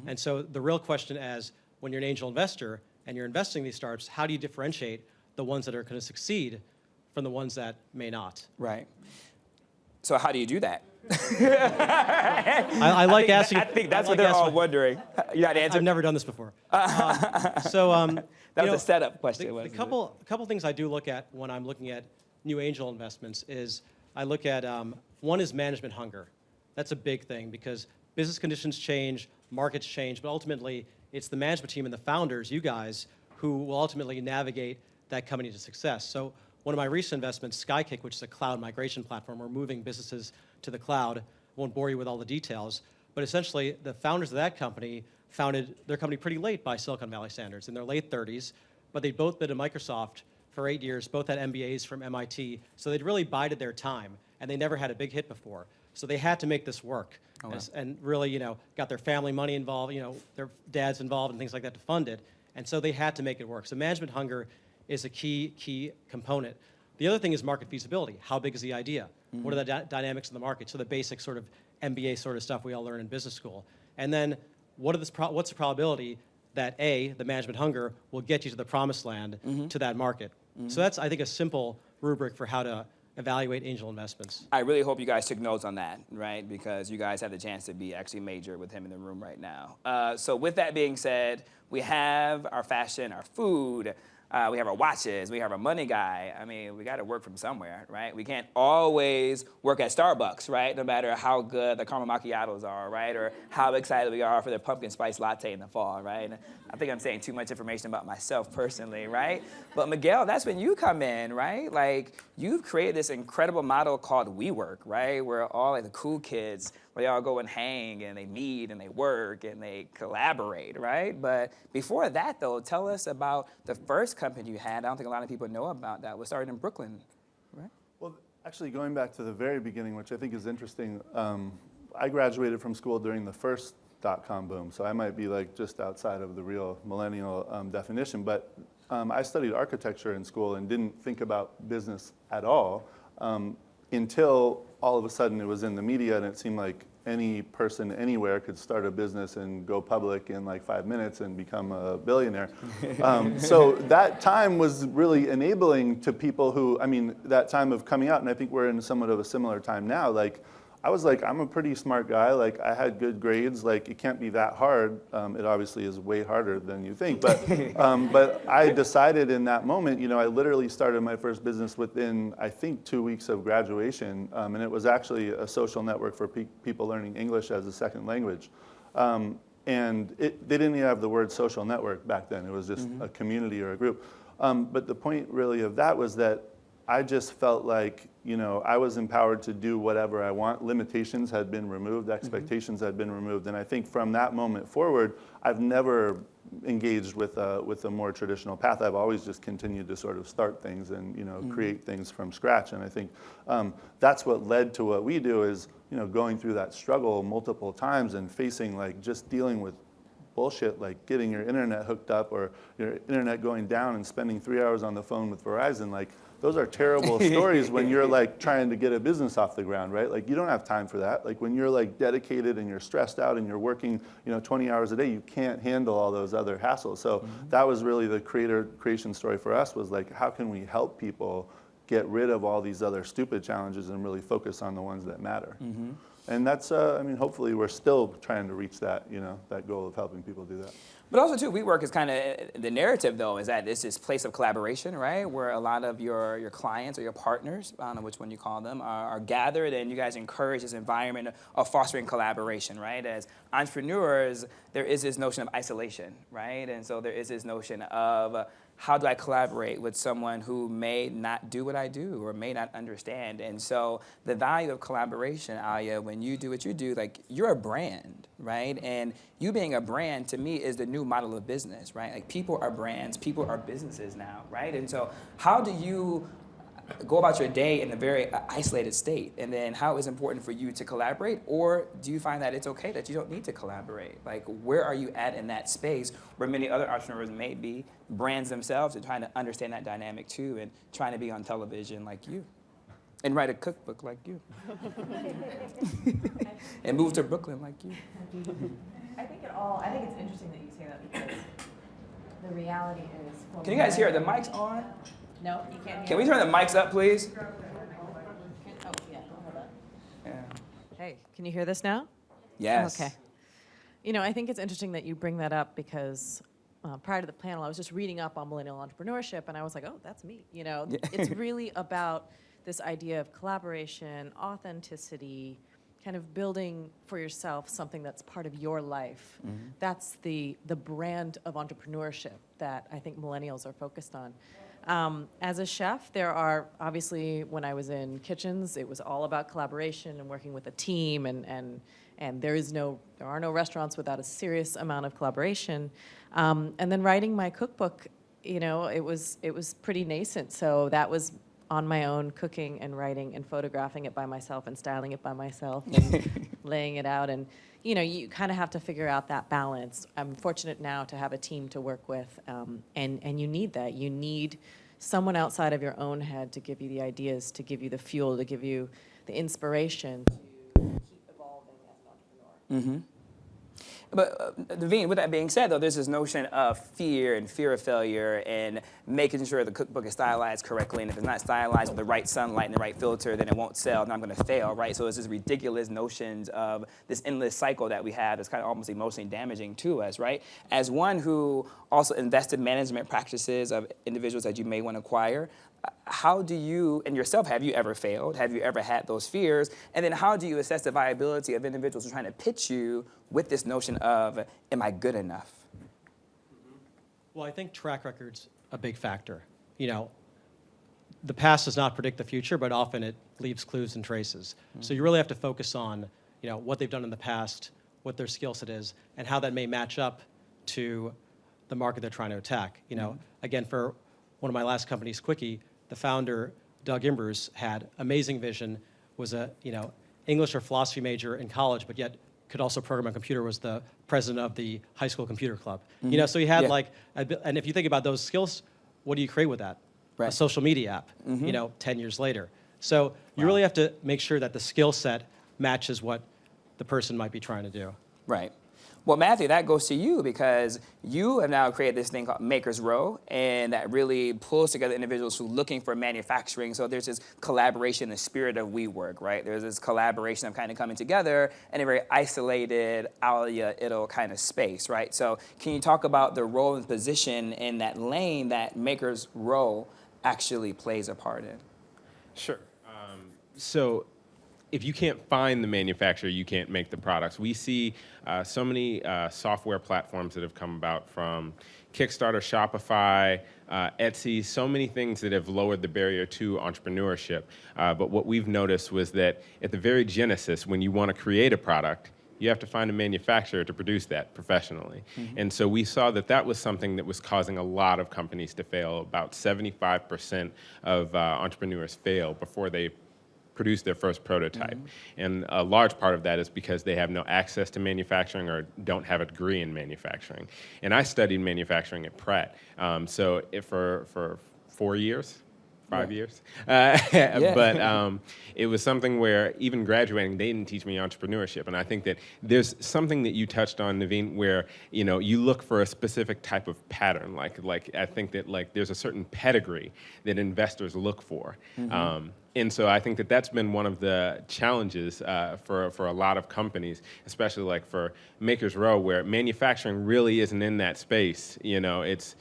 S19: And so the real question is, when you're an angel investor and you're investing in these startups, how do you differentiate the ones that are going to succeed from the ones that may not?
S14: Right. So how do you do that?
S19: I like asking.
S14: I think that's what they're all wondering. You got to answer.
S19: I've never done this before.
S14: That was a setup question.
S19: The couple things I do look at when I'm looking at new angel investments is I look at, one is management hunger. That's a big thing because business conditions change, markets change, but ultimately it's the management team and the founders, you guys, who will ultimately navigate that company to success. So one of my recent investments, Skykick, which is a cloud migration platform, we're moving businesses to the cloud. Won't bore you with all the details, but essentially the founders of that company founded their company pretty late by Silicon Valley standards, in their late 30s, but they'd both been at Microsoft for 8 years, both had MBAs from MIT, so they'd really bided their time, and they never had a big hit before. So they had to make this work, and really, you know, got their family money involved, you know, their dads involved and things like that to fund it, and so they had to make it work. So management hunger is a key component. The other thing is market feasibility. How big is the idea? What are the dynamics of the market? So the basic sort of MBA sort of stuff we all learn in business school. And then what's the probability that A, the management hunger, will get you to the promised land to that market? So that's, I think, a simple rubric for how to evaluate angel investments.
S14: I really hope you guys took notes on that, right? Because you guys have the chance to be actually major with him in the room right now. So with that being said, we have our fashion, our food, we have our watches, we have our money guy. I mean, we got to work from somewhere, right? We can't always work at Starbucks, right? No matter how good the caramel macchiatos are, right? Or how excited we are for the pumpkin spice latte in the fall, right? I think I'm saying too much information about myself personally, right? But Miguel, that's when you come in, right? Like, you've created this incredible model called WeWork, right? Where all like the cool kids, where they all go and hang and they meet and they work and they collaborate, right? But before that, though, tell us about the first company you had. I don't think a lot of people know about that. Was started in Brooklyn, right?
S20: Well, actually, going back to the very beginning, which I think is interesting, I graduated from school during the first .com boom, so I might be like just outside of the real millennial definition, but I studied architecture in school and didn't think about business at all until all of a sudden it was in the media and it seemed like any person anywhere could start a business and go public in like 5 minutes and become a billionaire. So that time was really enabling to people who, I mean, that time of coming out, and I think we're in somewhat of a similar time now, like, I was like, I'm a pretty smart guy, like I had good grades, like it can't be that hard. It obviously is way harder than you think, but I decided in that moment, you know, I literally started my first business within, I think, 2 weeks of graduation, and it was actually a social network for people learning English as a second language. And they didn't even have the word social network back then, it was just a community or a group. But the point really of that was that I just felt like, you know, I was empowered to do whatever I want. Limitations had been removed, expectations had been removed, and I think from that moment forward, I've never engaged with a more traditional path. I've always just continued to sort of start things and create things from scratch. And I think that's what led to what we do is going through that struggle multiple times and facing like just dealing with bullshit like getting your internet hooked up or your internet going down and spending 3 hours on the phone with Verizon. Like those are terrible stories when you're like trying to get a business off the ground, right? Like you don't have time for that. Like when you're like dedicated and you're stressed out and you're working 20 hours a day, you can't handle all those other hassles. So that was really the creation story for us, was like, how can we help people get rid of all these other stupid challenges and really focus on the ones that matter? And that's, I mean, hopefully we're still trying to reach that, that goal of helping people do that.
S14: But also, too, WeWork is kind of, the narrative, though, is that it's this place of collaboration, right? Where a lot of your clients or your partners, I don't know which one you call them, are gathered, and you guys encourage this environment of fostering collaboration, right? As entrepreneurs, there is this notion of isolation, right? And so there is this notion of, how do I collaborate with someone who may not do what I do or may not understand? And so the value of collaboration, Aliya, when you do what you do, like you're a brand, right? And you being a brand, to me, is the new model of business, right? Like people are brands, people are businesses now, right? And so how do you go about your day in a very isolated state? And then how is it important for you to collaborate? Or do you find that it's okay that you don't need to collaborate? Like where are you at in that space where many other entrepreneurs may be, brands themselves, are trying to understand that dynamic too and trying to be on television like you and write a cookbook like you and move to Brooklyn like you?
S17: I think it's interesting that you say that because the reality is...
S14: Can you guys hear it? The mic's on?
S17: No, you can't hear.
S14: Can we turn the mics up, please?
S17: Oh, yeah, hold on.
S14: Yeah.
S17: Hey, can you hear this now?
S14: Yes.
S17: Okay. I think it's interesting that you bring that up because prior to the panel, I was just reading up on millennial entrepreneurship, and I was like, oh, that's me. It's really about this idea of collaboration, authenticity, kind of building for yourself something that's part of your life. That's the brand of entrepreneurship that I think millennials are focused on. As a chef, there are, obviously, when I was in kitchens, it was all about collaboration and working with a team, and there are no restaurants without a serious amount of collaboration. And then writing my cookbook, it was pretty nascent, so that was on my own, cooking and writing and photographing it by myself and styling it by myself and laying it out. And you kind of have to figure out that balance. I'm fortunate now to have a team to work with, and you need that. You need someone outside of your own head to give you the ideas, to give you the fuel, to give you the inspiration to keep evolving as an entrepreneur.
S14: But Naveen, with that being said, though, there's this notion of fear of failure and making sure the cookbook is stylized correctly. And if it's not stylized with the right sunlight and the right filter, then it won't sell, and I'm going to fail, right? So it's this ridiculous notions of this endless cycle that we have that's kind of almost emotionally damaging to us, right? As one who also invested management practices of individuals that you may want to acquire, how do you, and yourself, have you ever failed? Have you ever had those fears? And then how do you assess the viability of individuals who are trying to pitch you with this notion of, am I good enough?
S19: Well, I think track record's a big factor. The past does not predict the future, but often it leaves clues and traces. So you really have to focus on, what they've done in the past, what their skill set is, and how that may match up to the market they're trying to attack. Again, for one of my last companies, Quickie, the founder, Doug Imbers, had amazing vision, was a English or philosophy major in college, but yet could also program a computer, was the president of the high school computer club. So he had and if you think about those skills, what do you create with that? Right. A social media app, 10 years later. So you really have to make sure that the skill set matches what the person might be trying to do.
S14: Right. Well, Matthew, that goes to you because you have now created this thing called Maker's Row, and that really pulls together individuals who are looking for manufacturing. So there's this collaboration in the spirit of WeWork, right? There's this collaboration of kind of coming together in a very isolated, Aliya kind of space, right? So can you talk about the role and position in that lane that Maker's Row actually plays a part in?
S16: Sure. So if you can't find the manufacturer, you can't make the products. We see so many software platforms that have come about, from Kickstarter, Shopify, Etsy, so many things that have lowered the barrier to entrepreneurship. But what we've noticed was that at the very genesis, when you want to create a product, you have to find a manufacturer to produce that professionally. And so we saw that that was something that was causing a lot of companies to fail. About 75% of entrepreneurs fail before they produce their first prototype. And a large part of that is because they have no access to manufacturing or don't have a degree in manufacturing. And I studied manufacturing at Pratt. So for 4 years, 5 years. But it was something where even graduating, they didn't teach me entrepreneurship. And I think that there's something that you touched on, Naveen, where you look for a specific type of pattern. Like I think that there's a certain pedigree that investors look for. And so I think that that's been one of the challenges for a lot of companies, especially for Makers Row, where manufacturing really isn't in that space. It's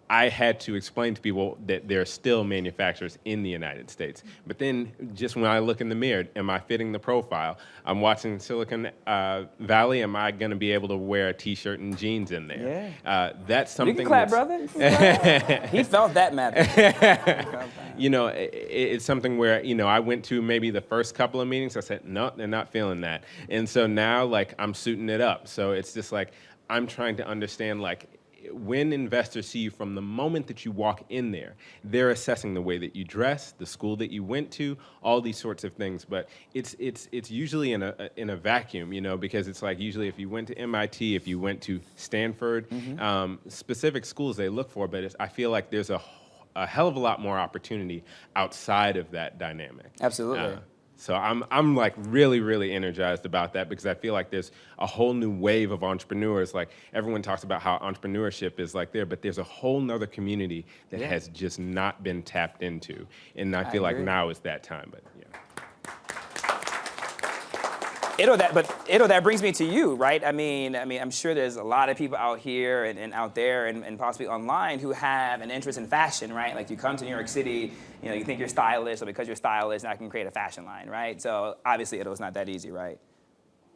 S16: I had to explain to people that there are still manufacturers in the United States. But then just when I look in the mirror, am I fitting the profile? I'm watching Silicon Valley, am I going to be able to wear a T-shirt and jeans in there? That's something.
S14: You can clap, brother. He felt that matter.
S16: It's something where, I went to maybe the first couple of meetings, I said, no, they're not feeling that. And so now, I'm suiting it up. So it's just I'm trying to understand, when investors see you from the moment that you walk in there, they're assessing the way that you dress, the school that you went to, all these sorts of things. But it's usually in a vacuum, because it's usually if you went to MIT, if you went to Stanford, specific schools they look for. But I feel like there's a hell of a lot more opportunity outside of that dynamic.
S14: Absolutely.
S16: So I'm really, really energized about that, because I feel like there's a whole new wave of entrepreneurs. Everyone talks about how entrepreneurship is there, but there's a whole nother community that has just not been tapped into. And I feel like now is that time, but yeah.
S14: That brings me to you, right? I mean, I'm sure there's a lot of people out here and out there and possibly online who have an interest in fashion, right? You come to New York City, you think you're stylish, so because you're stylish, now I can create a fashion line, right? So obviously, it's not that easy, right?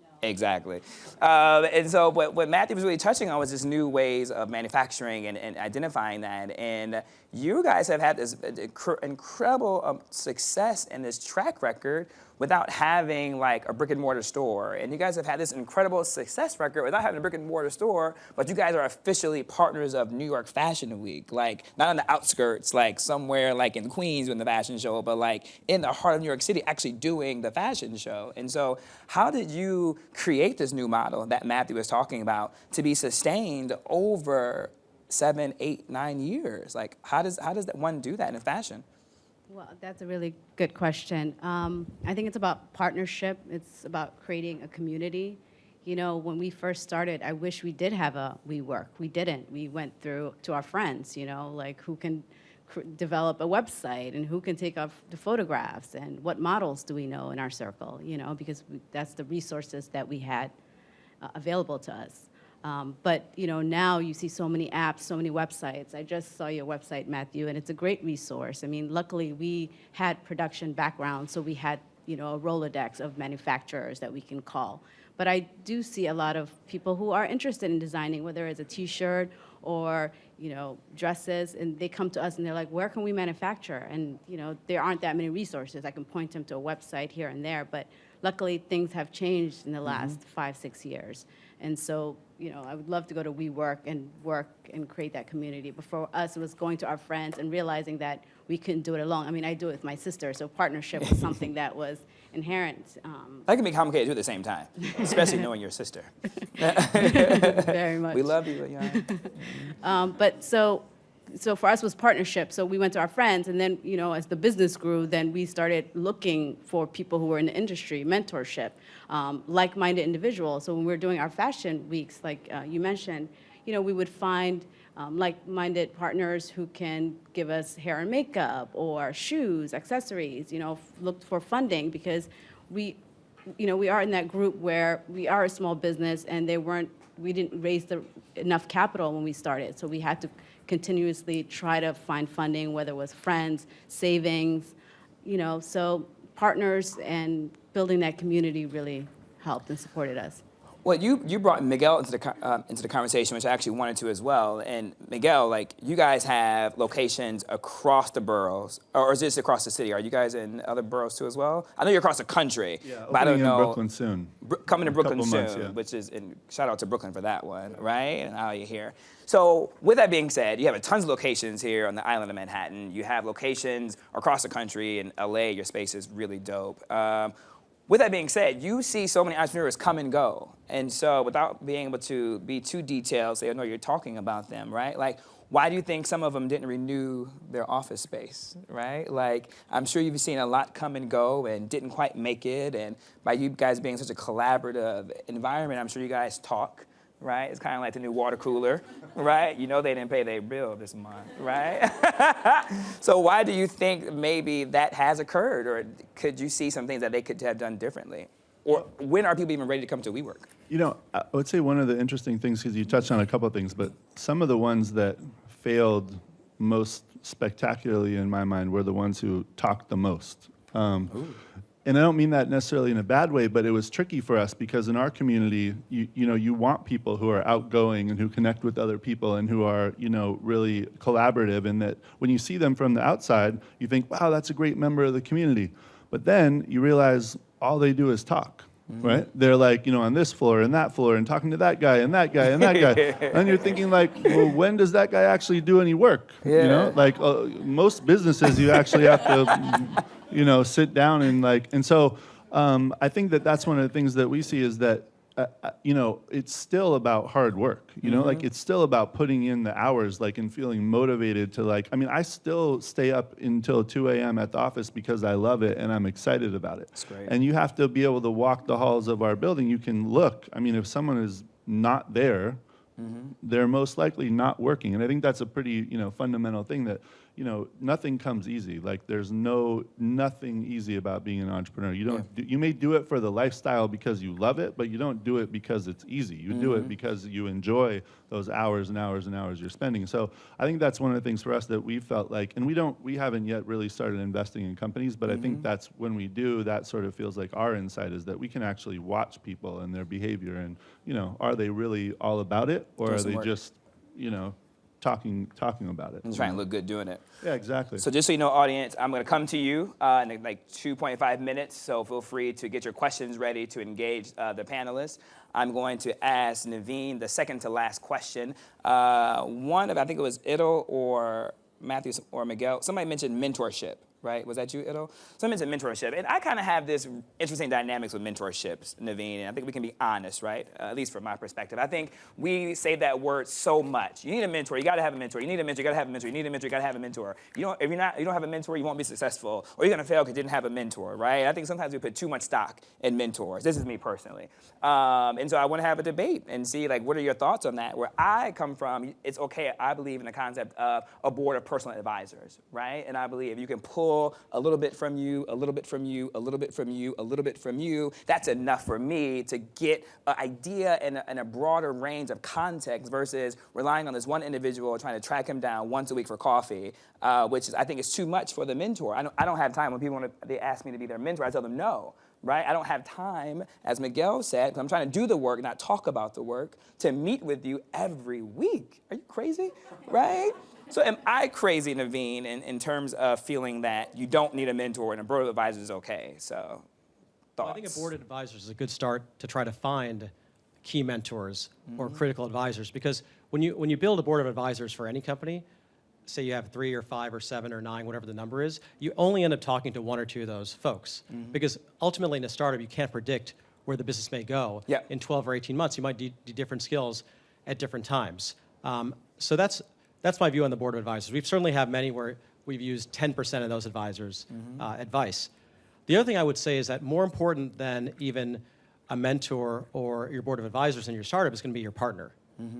S14: No. Exactly. And so what Matthew was really touching on was this new ways of manufacturing and identifying that. And you guys have had this incredible success and this track record without having a brick and mortar store. And you guys have had this incredible success record without having a brick and mortar store, but you guys are officially partners of New York Fashion Week, not on the outskirts, somewhere in Queens doing the fashion show, but in the heart of New York City actually doing the fashion show. And so how did you create this new model that Matthew was talking about to be sustained over 7, 8, 9 years? How does that one do that in fashion?
S18: Well, that's a really good question. I think it's about partnership. It's about creating a community. When we first started, I wish we did have a WeWork. We didn't. We went through to our friends, who can develop a website and who can take off the photographs and what models do we know in our circle, because that's the resources that we had available to us. But now you see so many apps, so many websites. I just saw your website, Matthew, and it's a great resource. Luckily we had production background, so we had a Rolodex of manufacturers that we can call. But I do see a lot of people who are interested in designing, whether it's a T-shirt or dresses, and they come to us and they're like, where can we manufacture? And there aren't that many resources. I can point them to a website here and there, but luckily things have changed in the last 5, 6 years. And so, I would love to go to WeWork and work and create that community. But for us, it was going to our friends and realizing that we couldn't do it alone. I do it with my sister, so partnership was something that was inherent.
S14: That can be complicated too at the same time, especially knowing your sister.
S18: Very much.
S14: We love you,
S18: But so for us, it was partnership. So we went to our friends, and then, as the business grew, then we started looking for people who were in the industry, mentorship, like-minded individuals. So when we were doing our fashion weeks, like you mentioned, we would find like-minded partners who can give us hair and makeup or shoes, accessories, looked for funding, because we are in that group where we are a small business and we didn't raise enough capital when we started. So we had to continuously try to find funding, whether it was friends, savings, so partners and building that community really helped and supported us.
S14: Well, you brought Miguel into the conversation, which I actually wanted to as well. And Miguel, like, you guys have locations across the boroughs, or is this across the city? Are you guys in other boroughs too as well? I know you're across the country, but I don't know.
S20: In Brooklyn soon.
S14: Coming to Brooklyn soon,
S20: months, yeah.
S14: which is, and shout out to Brooklyn for that one, right? And Aliya here. So with that being said, you have tons of locations here on the island of Manhattan. You have locations across the country. In LA, your space is really dope. With that being said, you see so many entrepreneurs come and go. And so without being able to be too detailed, so they know you're talking about them, right? Like, why do you think some of them didn't renew their office space, right? Like, I'm sure you've seen a lot come and go and didn't quite make it. And by you guys being such a collaborative environment, I'm sure you guys talk, right? It's kind of like the new water cooler, right? You know they didn't pay their bill this month, right? So why do you think maybe that has occurred? Or could you see some things that they could have done differently? Or when are people even ready to come to WeWork?
S20: You know, I would say one of the interesting things, because you touched on a couple of things, but some of the ones that failed most spectacularly in my mind were the ones who talked the most. And I don't mean that necessarily in a bad way, but it was tricky for us because in our community, you want people who are outgoing and who connect with other people and who are, really collaborative, and that when you see them from the outside, you think, wow, that's a great member of the community. But then you realize all they do is talk. Right? They're like, on this floor and that floor and talking to that guy and that guy and that guy. And you're thinking like, well, when does that guy actually do any work?
S14: Yeah.
S20: Like most businesses, you actually have to, sit down and so I think that's one of the things that we see is that, it's still about hard work, like it's still about putting in the hours, like, and feeling motivated to I still stay up until 2 a.m. at the office because I love it and I'm excited about it.
S14: That's great.
S20: And you have to be able to walk the halls of our building. You can look, if someone is not there, they're most likely not working. And I think that's a pretty, fundamental thing that, nothing comes easy. Like there's nothing easy about being an entrepreneur. You may do it for the lifestyle because you love it, but you don't do it because it's easy. You do it because you enjoy those hours and hours and hours you're spending. So I think that's one of the things for us that we felt like, and we haven't yet really started investing in companies, but I think that's when we do, that sort of feels like our insight is that we can actually watch people and their behavior and, are they really all about it or are they just, talking about it.
S14: And trying to look good doing it.
S20: Yeah, exactly.
S14: So just so you know, audience, I'm going to come to you in like 2.5 minutes, so feel free to get your questions ready to engage the panelists. I'm going to ask Naveen the second to last question. One of, I think it was Idil or Matthew or Miguel, somebody mentioned mentorship. Right? Was that you, Idil? So I mentioned mentorship. And I kind of have this interesting dynamics with mentorships, Naveen, and I think we can be honest, right? At least from my perspective. I think we say that word so much. You need a mentor, you gotta have a mentor. You need a mentor, you gotta have a mentor. You need a mentor, you gotta have a mentor. If you don't have a mentor, you won't be successful, or you're gonna fail because you didn't have a mentor, right? I think sometimes we put too much stock in mentors. This is me personally. And so I wanna have a debate and see like, what are your thoughts on that? Where I come from, it's okay, I believe in the concept of a board of personal advisors, right? And I believe you can pull a little bit from you, a little bit from you, a little bit from you, a little bit from you. That's enough for me to get an idea and a broader range of context versus relying on this one individual trying to track him down once a week for coffee, which is, I think is too much for the mentor. I don't have time when people they ask me to be their mentor, I tell them no. Right? I don't have time, as Miguel said, because I'm trying to do the work, not talk about the work, to meet with you every week. Are you crazy? Right? So am I crazy, Naveen, in terms of feeling that you don't need a mentor and a board of advisors is okay? So, thoughts?
S19: Well, I think a board of advisors is a good start to try to find key mentors or critical advisors, because when you build a board of advisors for any company, say you have 3 or 5 or 7 or 9, whatever the number is, you only end up talking to 1 or 2 of those folks. Because ultimately in a startup, you can't predict where the business may go. In 12 or 18 months, you might do different skills at different times. So that's my view on the board of advisors. We've certainly have many where we've used 10% of those advisors' advice. The other thing I would say is that more important than even a mentor or your board of advisors in your startup is going to be your partner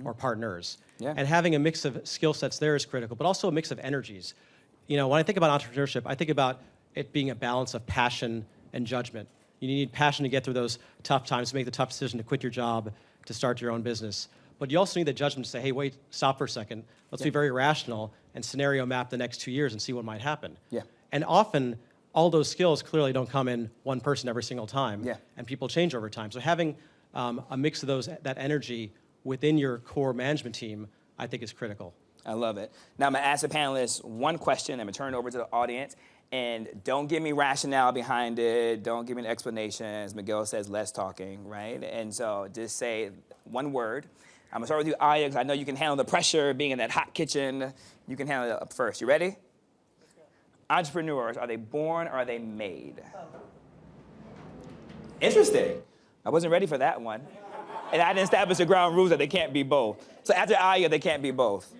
S19: or partners. And having a mix of skill sets there is critical, but also a mix of energies. When I think about entrepreneurship, I think about it being a balance of passion and judgment. You need passion to get through those tough times, to make the tough decision to quit your job, to start your own business. But you also need the judgment to say, hey, wait, stop for a second. Let's be very rational and scenario map the next 2 years and see what might happen. And often, all those skills clearly don't come in one person every single time. And people change over time. So having a mix of that energy within your core management team, I think is critical.
S14: I love it. Now I'm gonna ask the panelists one question. I'm gonna turn it over to the audience. And don't give me rationale behind it. Don't give me an explanation. As Miguel says, less talking, right? And so just say one word. I'm gonna start with you, Aliya, because I know you can handle the pressure being in that hot kitchen. You can handle it up first. You ready? Entrepreneurs, are they born or are they made? Interesting. I wasn't ready for that one. And I didn't establish the ground rules that they can't be both. So after Aliya, they can't be both.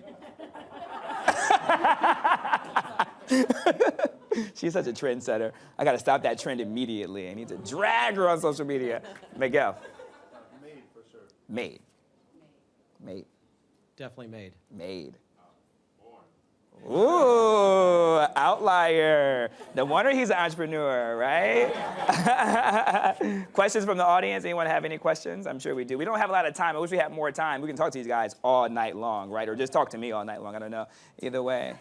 S14: She's such a trendsetter. I gotta stop that trend immediately. I need to drag her on social media. Miguel.
S20: Made for sure.
S14: Made. Made.
S19: Definitely made.
S14: Made. Ooh, outlier. No wonder he's an entrepreneur, right? Questions from the audience? Anyone have any questions? I'm sure we do. We don't have a lot of time. I wish we had more time. We can talk to these guys all night long, right? Or just talk to me all night long. I don't know. Either way.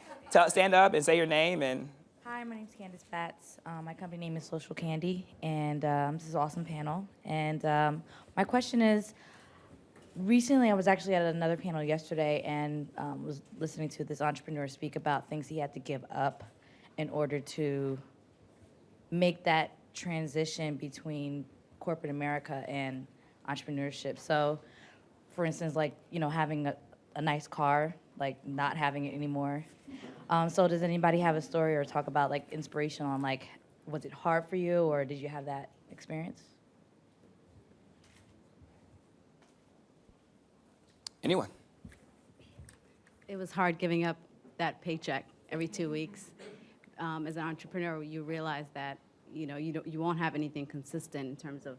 S14: Stand up and say your name and...
S21: Hi, my name's Candace Batts. My company name is Social Candy, and this is an awesome panel. And my question is, recently I was actually at another panel yesterday and was listening to this entrepreneur speak about things he had to give up in order to make that transition between corporate America and entrepreneurship. So, for instance, like, having a nice car, like not having it anymore. So does anybody have a story or talk about like inspiration on like, was it hard for you or did you have that experience?
S14: Anyone?
S18: It was hard giving up that paycheck every 2 weeks. As an entrepreneur, you realize that you won't have anything consistent in terms of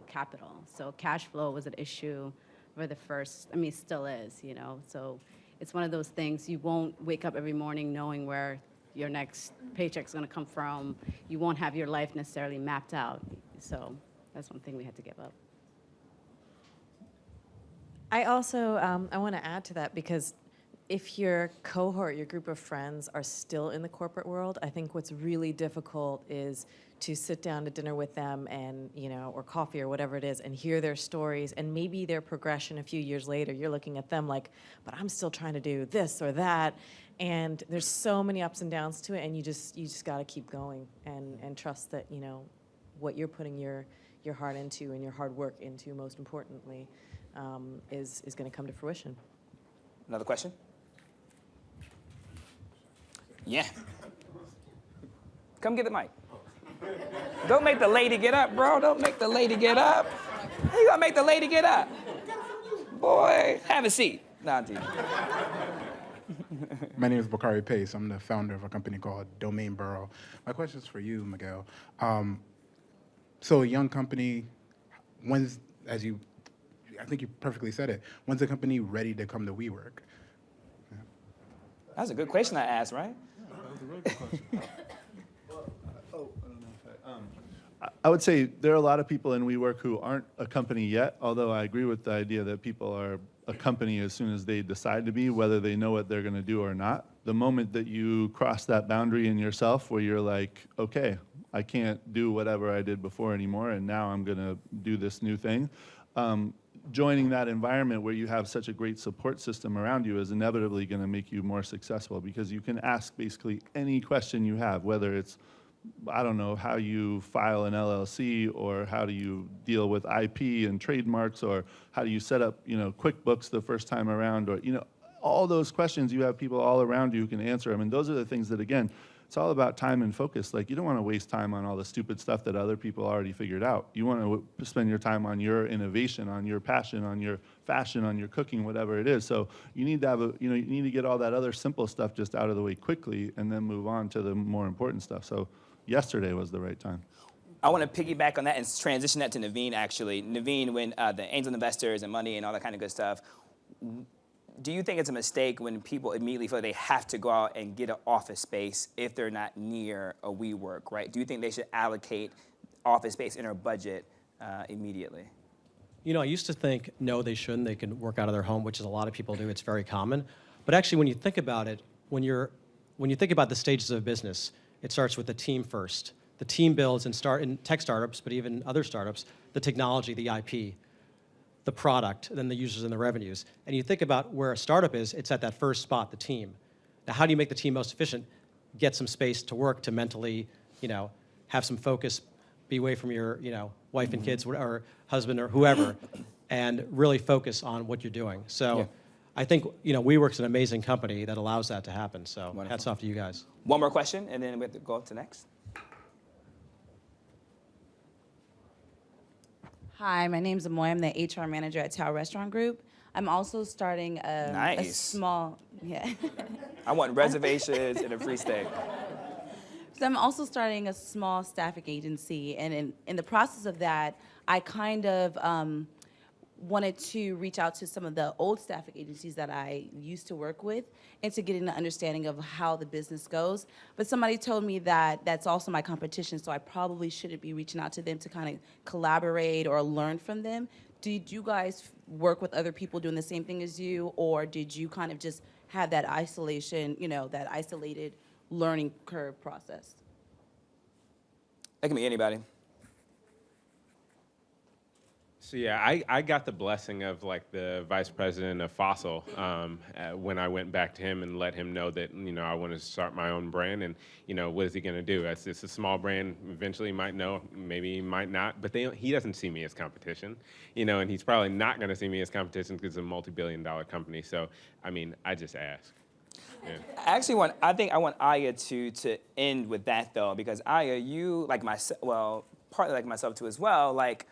S18: capital. So cash flow was an issue for the first. I mean, it still is. So it's one of those things. You won't wake up every morning knowing where your next paycheck's going to come from. You won't have your life necessarily mapped out. So that's one thing we had to give up.
S17: I also I want to add to that because if your cohort, your group of friends are still in the corporate world, I think what's really difficult is to sit down to dinner with them and, or coffee or whatever it is and hear their stories and maybe their progression a few years later. You're looking at them like, but I'm still trying to do this or that. And there's so many ups and downs to it and you just got to keep going and trust that, what you're putting your heart into and your hard work into, most importantly, is going to come to fruition.
S14: Another question? Yeah. Come get the mic. Don't make the lady get up, bro. Don't make the lady get up. How you gonna make the lady get up? Boy, have a seat. Nah, I'm teasing.
S22: My name is Bakari Pace. I'm the founder of a company called Domain Burrow. My question is for you, Miguel. So a young company, I think you perfectly said it, when's the company ready to come to WeWork? Yeah.
S14: That's a good question I asked, right?
S20: Yeah, that was a really good question. I would say there are a lot of people in WeWork who aren't a company yet, although I agree with the idea that people are a company as soon as they decide to be, whether they know what they're going to do or not. The moment that you cross that boundary in yourself where you're like, okay, I can't do whatever I did before anymore, and now I'm going to do this new thing. Joining that environment where you have such a great support system around you is inevitably going to make you more successful because you can ask basically any question you have, whether it's, I don't know, how you file an LLC or how do you deal with IP and trademarks or how do you set up, QuickBooks the first time around or, all those questions you have people all around you who can answer them. And those are the things that, again, it's all about time and focus. Like, you don't want to waste time on all the stupid stuff that other people already figured out. You want to spend your time on your innovation, on your passion, on your fashion, on your cooking, whatever it is. So you need to have you need to get all that other simple stuff just out of the way quickly and then move on to the more important stuff. So yesterday was the right time.
S14: I want to piggyback on that and transition that to Naveen, actually. Naveen, when the angel investors and money and all that kind of good stuff, do you think it's a mistake when people immediately feel like they have to go out and get an office space if they're not near a WeWork, right? Do you think they should allocate office space in their budget immediately?
S19: I used to think, no, they shouldn't. They can work out of their home, which is a lot of people do. It's very common. But actually, when you think about it, when you think about the stages of business, it starts with the team first. The team builds and start in tech startups, but even other startups, the technology, the IP. the product, then the users and the revenues. And you think about where a startup is, it's at that first spot, the team. Now, how do you make the team most efficient? Get some space to work, to mentally, have some focus, be away from your, wife and kids or husband or whoever, and really focus on what you're doing. So I think, WeWork's an amazing company that allows that to happen. So hats off to you guys.
S14: One more question, and then we have to go up to next.
S2: Hi, my name's Amoy. I'm the HR manager at Tao Restaurant Group. I'm also starting a small,
S14: I want reservations and a free steak.
S2: So I'm also starting a small staffing agency, and in the process of that, I kind of wanted to reach out to some of the old staffing agencies that I used to work with and to get an understanding of how the business goes. But somebody told me that that's also my competition, so I probably shouldn't be reaching out to them to kind of collaborate or learn from them. Did you guys work with other people doing the same thing as you, or did you kind of just have that isolation, that isolated learning curve process?
S14: That can be anybody.
S16: So yeah, I got the blessing of like the vice president of Fossil when I went back to him and let him know that I wanted to start my own brand, and what is he going to do? It's a small brand. Eventually, he might know, maybe he might not, but he doesn't see me as competition, and he's probably not going to see me as competition because it's a multi-billion-dollar company. So I mean, I just ask. Yeah.
S14: I think I want Aliya to end with that though, because Aliya, you like myself, well, partly like myself too as well, like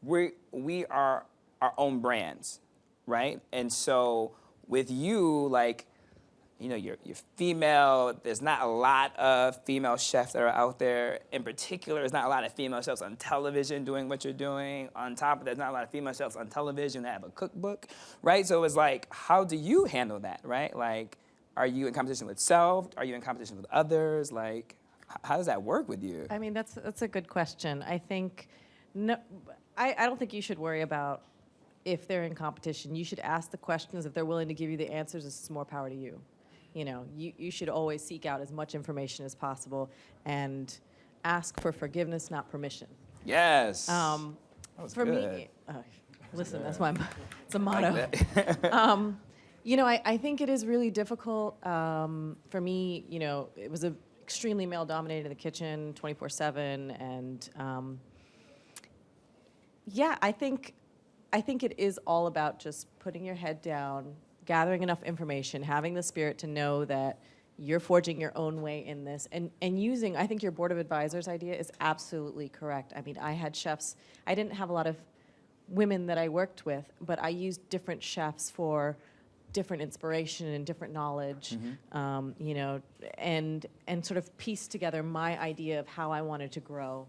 S14: we are our own brands, right? And so with you, like, you're female. There's not a lot of female chefs that are out there. In particular, there's not a lot of female chefs on television doing what you're doing. On top of that, there's not a lot of female chefs on television that have a cookbook, right? So it's like, how do you handle that, right? Like, are you in competition with self? Are you in competition with others? Like, how does that work with you?
S17: I mean, that's a good question. I think, no, I don't think you should worry about if they're in competition. You should ask the questions. If they're willing to give you the answers, it's more power to you. You should always seek out as much information as possible and ask for forgiveness, not permission.
S14: Yes.
S17: For me, listen, that's it's a motto.
S14: Like
S17: I think it is really difficult for me. It was extremely male-dominated in the kitchen, 24/7, and I think it is all about just putting your head down, gathering enough information, having the spirit to know that you're forging your own way in this, and using. I think your board of advisors idea is absolutely correct. I mean, I had chefs. I didn't have a lot of women that I worked with, but I used different chefs for different inspiration and different knowledge, and sort of piece together my idea of how I wanted to grow.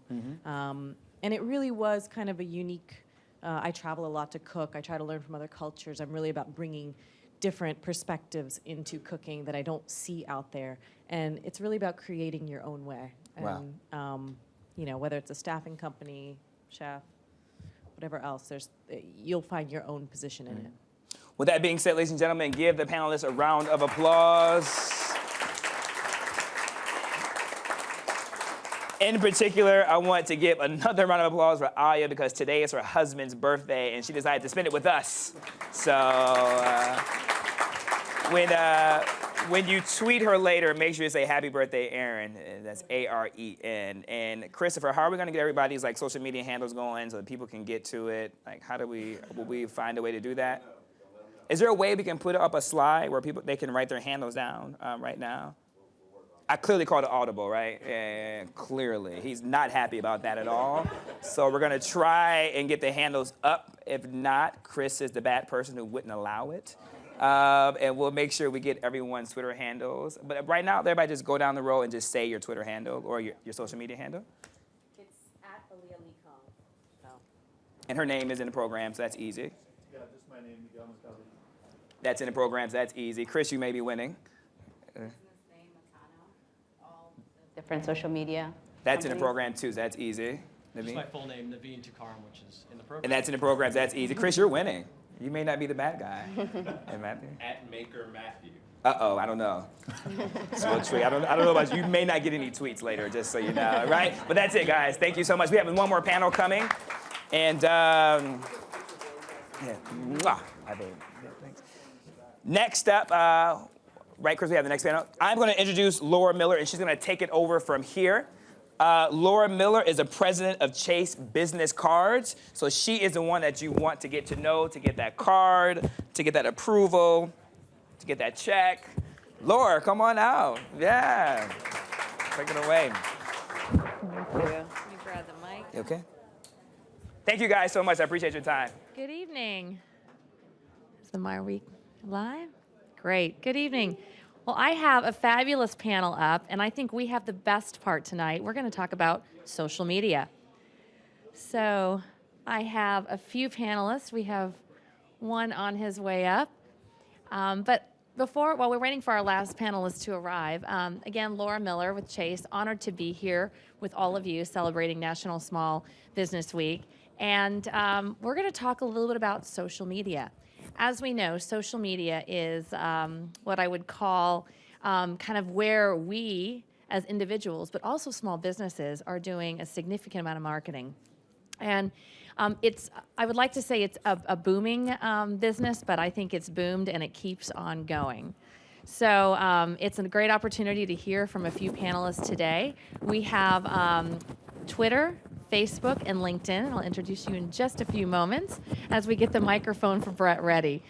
S17: And it really was kind of a unique, I travel a lot to cook. I try to learn from other cultures. I'm really about bringing different perspectives into cooking that I don't see out there. And it's really about creating your own way.
S14: Wow.
S17: And, whether it's a staffing company, chef, whatever else, you'll find your own position in it.
S14: With that being said, ladies and gentlemen, give the panelists a round of applause. In particular, I want to give another round of applause for Aliya because today is her husband's birthday and she decided to spend it with us. So when you tweet her later, make sure you say happy birthday, Aaron. That's A-R-E-N. And Christopher, how are we going to get everybody's like social media handles going so that people can get to it? Like, will we find a way to do that? Is there a way we can put up a slide where they can write their handles down right now? I clearly called it audible, right? Yeah, clearly. He's not happy about that at all. So we're going to try and get the handles up. If not, Chris is the bad person who wouldn't allow it. And we'll make sure we get everyone's Twitter handles. But right now, everybody just go down the row and just say your Twitter handle or your social media handle.
S17: It's at Aliya Lee.
S14: And her name is in the program, so that's easy.
S20: Yeah, just my name, Miguel Moscali.
S14: That's in the programs, that's easy. Chris, you may be winning.
S18: Different social media.
S14: That's in the program too, so that's easy.
S19: That's my full name, Naveen Tukaram, which is in the program.
S14: And that's in the programs, that's easy. Chris, you're winning. You may not be the bad guy.
S16: At Maker Matthew.
S14: Uh-oh, I don't know. I don't know about you. You may not get any tweets later, just so you know, right? But that's it, guys. Thank you so much. We have one more panel coming. And Yeah. Mwah. I think. Yeah, thanks. Next up, right, Chris, we have the next panel. I'm going to introduce Laura Miller, and she's going to take it over from here. Laura Miller is the president of Chase Business Cards. So she is the one that you want to get to know, to get that card, to get that approval, to get that check. Laura, come on out. Yeah. Take it away.
S3: Thank you. Let me grab the mic.
S14: Okay. Thank you guys so much. I appreciate your time.
S3: Good evening. Is the Meyer Week live? Great. Good evening. Well, I have a fabulous panel up, and I think we have the best part tonight. We're going to talk about social media. So I have a few panelists. We have one on his way up. But while we're waiting for our last panelist to arrive, again, Laura Miller with Chase, honored to be here with all of you celebrating National Small Business Week. And we're going to talk a little bit about social media. As we know, social media is what I would call kind of where we as individuals, but also small businesses, are doing a significant amount of marketing. And I would like to say it's a booming business, but I think it's boomed and it keeps on going. So it's a great opportunity to hear from a few panelists today. We have Twitter, Facebook, and LinkedIn. I'll introduce you in just a few moments as we get the microphone for Brett ready.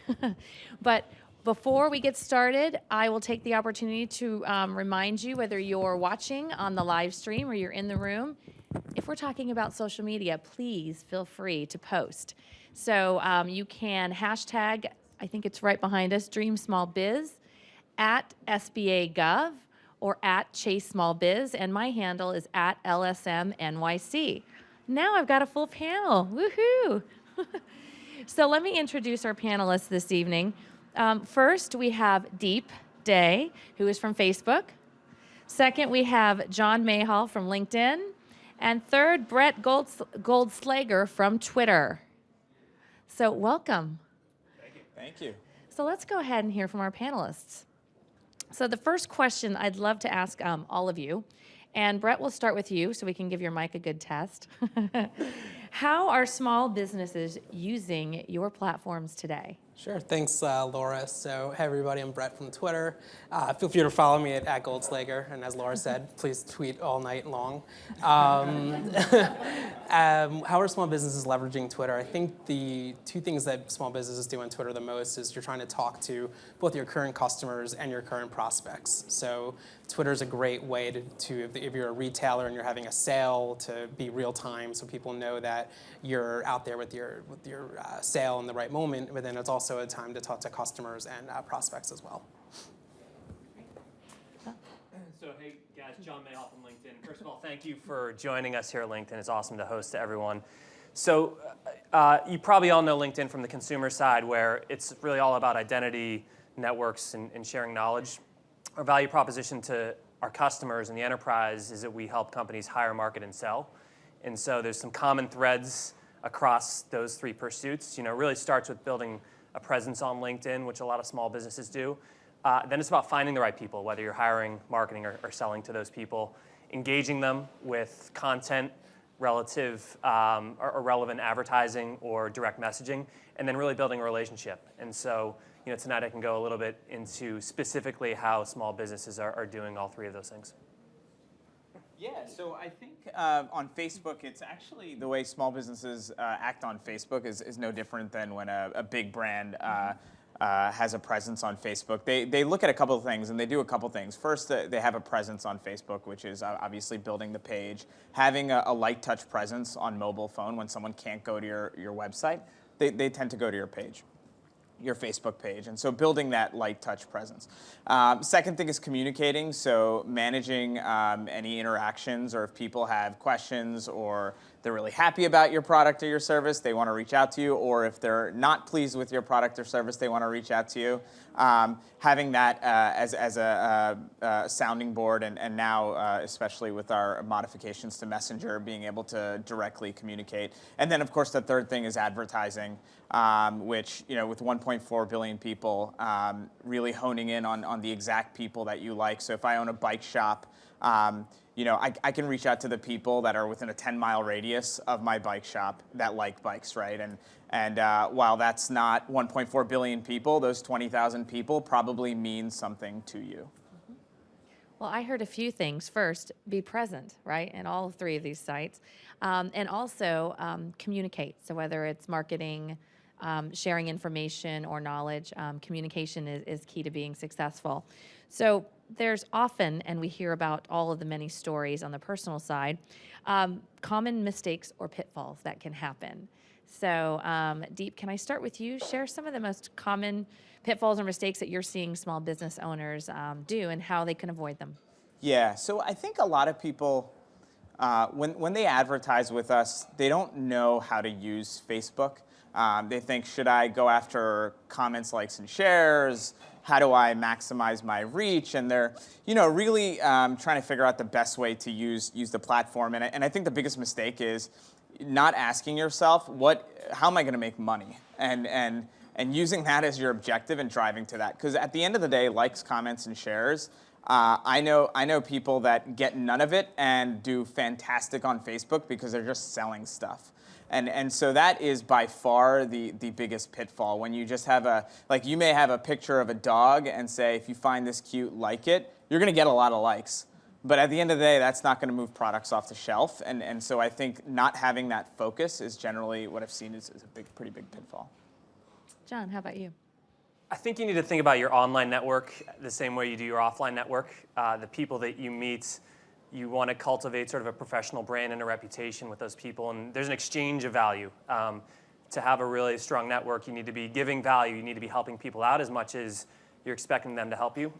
S3: But before we get started, I will take the opportunity to remind you, whether you're watching on the live stream or you're in the room, if we're talking about social media, please feel free to post. So you can hashtag, I think it's right behind us, Dream Small Biz, at SBA Gov, or at Chase Small Biz, and my handle is at LSMNYC. Now I've got a full panel, woohoo! So let me introduce our panelists this evening. First, we have Deep Day, who is from Facebook. Second, we have John Mayhall from LinkedIn. And third, Brett Goldslager from Twitter. So welcome.
S14: Thank you.
S3: So let's go ahead and hear from our panelists. So the first question I'd love to ask all of you, and Brett, we'll start with you so we can give your mic a good test. How are small businesses using your platforms today?
S4: Sure, thanks Laura. So hey everybody, I'm Brett from Twitter. Feel free to follow me at Goldslager, and as Laura said, please tweet all night long. How are small businesses leveraging Twitter? I think the two things that small businesses do on Twitter the most is you're trying to talk to both your current customers and your current prospects. So Twitter is a great way to if you're a retailer and you're having a sale, to be real time so people know that you're out there with your sale in the right moment, but then it's also a time to talk to customers and prospects as well.
S23: So hey guys, John Mayhall from LinkedIn. First of all, thank you for joining us here at LinkedIn. It's awesome to host everyone. So you probably all know LinkedIn from the consumer side, where it's really all about identity, networks, and sharing knowledge. Our value proposition to our customers in the enterprise is that we help companies hire, market, and sell. And so there's some common threads across those three pursuits. You know, it really starts with building a presence on LinkedIn, which a lot of small businesses do. Then it's about finding the right people, whether you're hiring, marketing, or selling to those people, engaging them with content, relative or relevant advertising or direct messaging, and then really building a relationship. And so, you know, tonight I can go a little bit into specifically how small businesses are doing all three of those things.
S24: Yeah, so I think on Facebook, it's actually the way small businesses act on Facebook is no different than when a big brand has a presence on Facebook. They look at a couple of things, and they do a couple of things. First, they have a presence on Facebook, which is obviously building the page, having a light touch presence on mobile phone when someone can't go to your website. They tend to go to your page, your Facebook page, and so building that light touch presence. Second thing is communicating, so managing any interactions, or if people have questions or they're really happy about your product or your service, they want to reach out to you, or if they're not pleased with your product or service, they want to reach out to you. Having that as a sounding board, and now especially with our modifications to Messenger, being able to directly communicate. And then of course the third thing is advertising, which, you know, with 1.4 billion people, really honing in on the exact people that you like. So if I own a bike shop, I can reach out to the people that are within a 10-mile radius of my bike shop that like bikes, right? And while that's not 1.4 billion people, those 20,000 people probably mean something to you.
S3: Well, I heard a few things. First, be present, right, in all three of these sites. And also communicate. So whether it's marketing, sharing information or knowledge, communication is key to being successful. So there's often, and we hear about all of the many stories on the personal side, common mistakes or pitfalls that can happen. So Deep, can I start with you? Share some of the most common pitfalls or mistakes that you're seeing small business owners do and how they can avoid them.
S24: Yeah, so I think a lot of people, when they advertise with us, they don't know how to use Facebook. They think, should I go after comments, likes, and shares? How do I maximize my reach? And they're, really trying to figure out the best way to use the platform. And I think the biggest mistake is not asking yourself, how am I going to make money? And using that as your objective and driving to that. Because at the end of the day, likes, comments, and shares, I know people that get none of it and do fantastic on Facebook because they're just selling stuff. And so that is by far the biggest pitfall. When you just have you may have a picture of a dog and say, if you find this cute, like it, you're going to get a lot of likes. But at the end of the day, that's not going to move products off the shelf. And so I think not having that focus is generally what I've seen is a pretty big pitfall.
S3: John, how about you?
S23: I think you need to think about your online network the same way you do your offline network. The people that you meet, you want to cultivate sort of a professional brand and a reputation with those people, and there's an exchange of value. To have a really strong network, you need to be giving value, you need to be helping people out as much as you're expecting them to help you.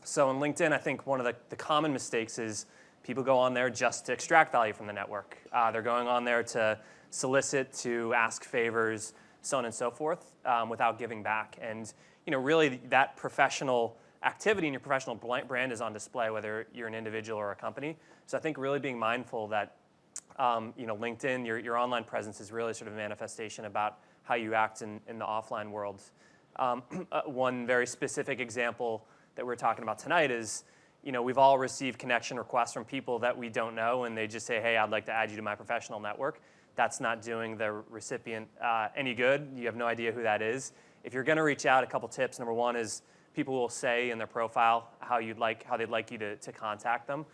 S23: So in LinkedIn, I think one of the common mistakes is people go on there just to extract value from the network. They're going on there to solicit, to ask favors, so on and so forth, without giving back. And really that professional activity and your professional brand is on display, whether you're an individual or a company. So I think really being mindful that LinkedIn, your online presence is really sort of a manifestation about how you act in the offline world. One very specific example that we're talking about tonight is, we've all received connection requests from people that we don't know, and they just say, hey, I'd like to add you to my professional network. That's not doing the recipient any good. You have no idea who that is. If you're going to reach out, a couple tips. Number one is people will say in their profile how they'd like you to contact them.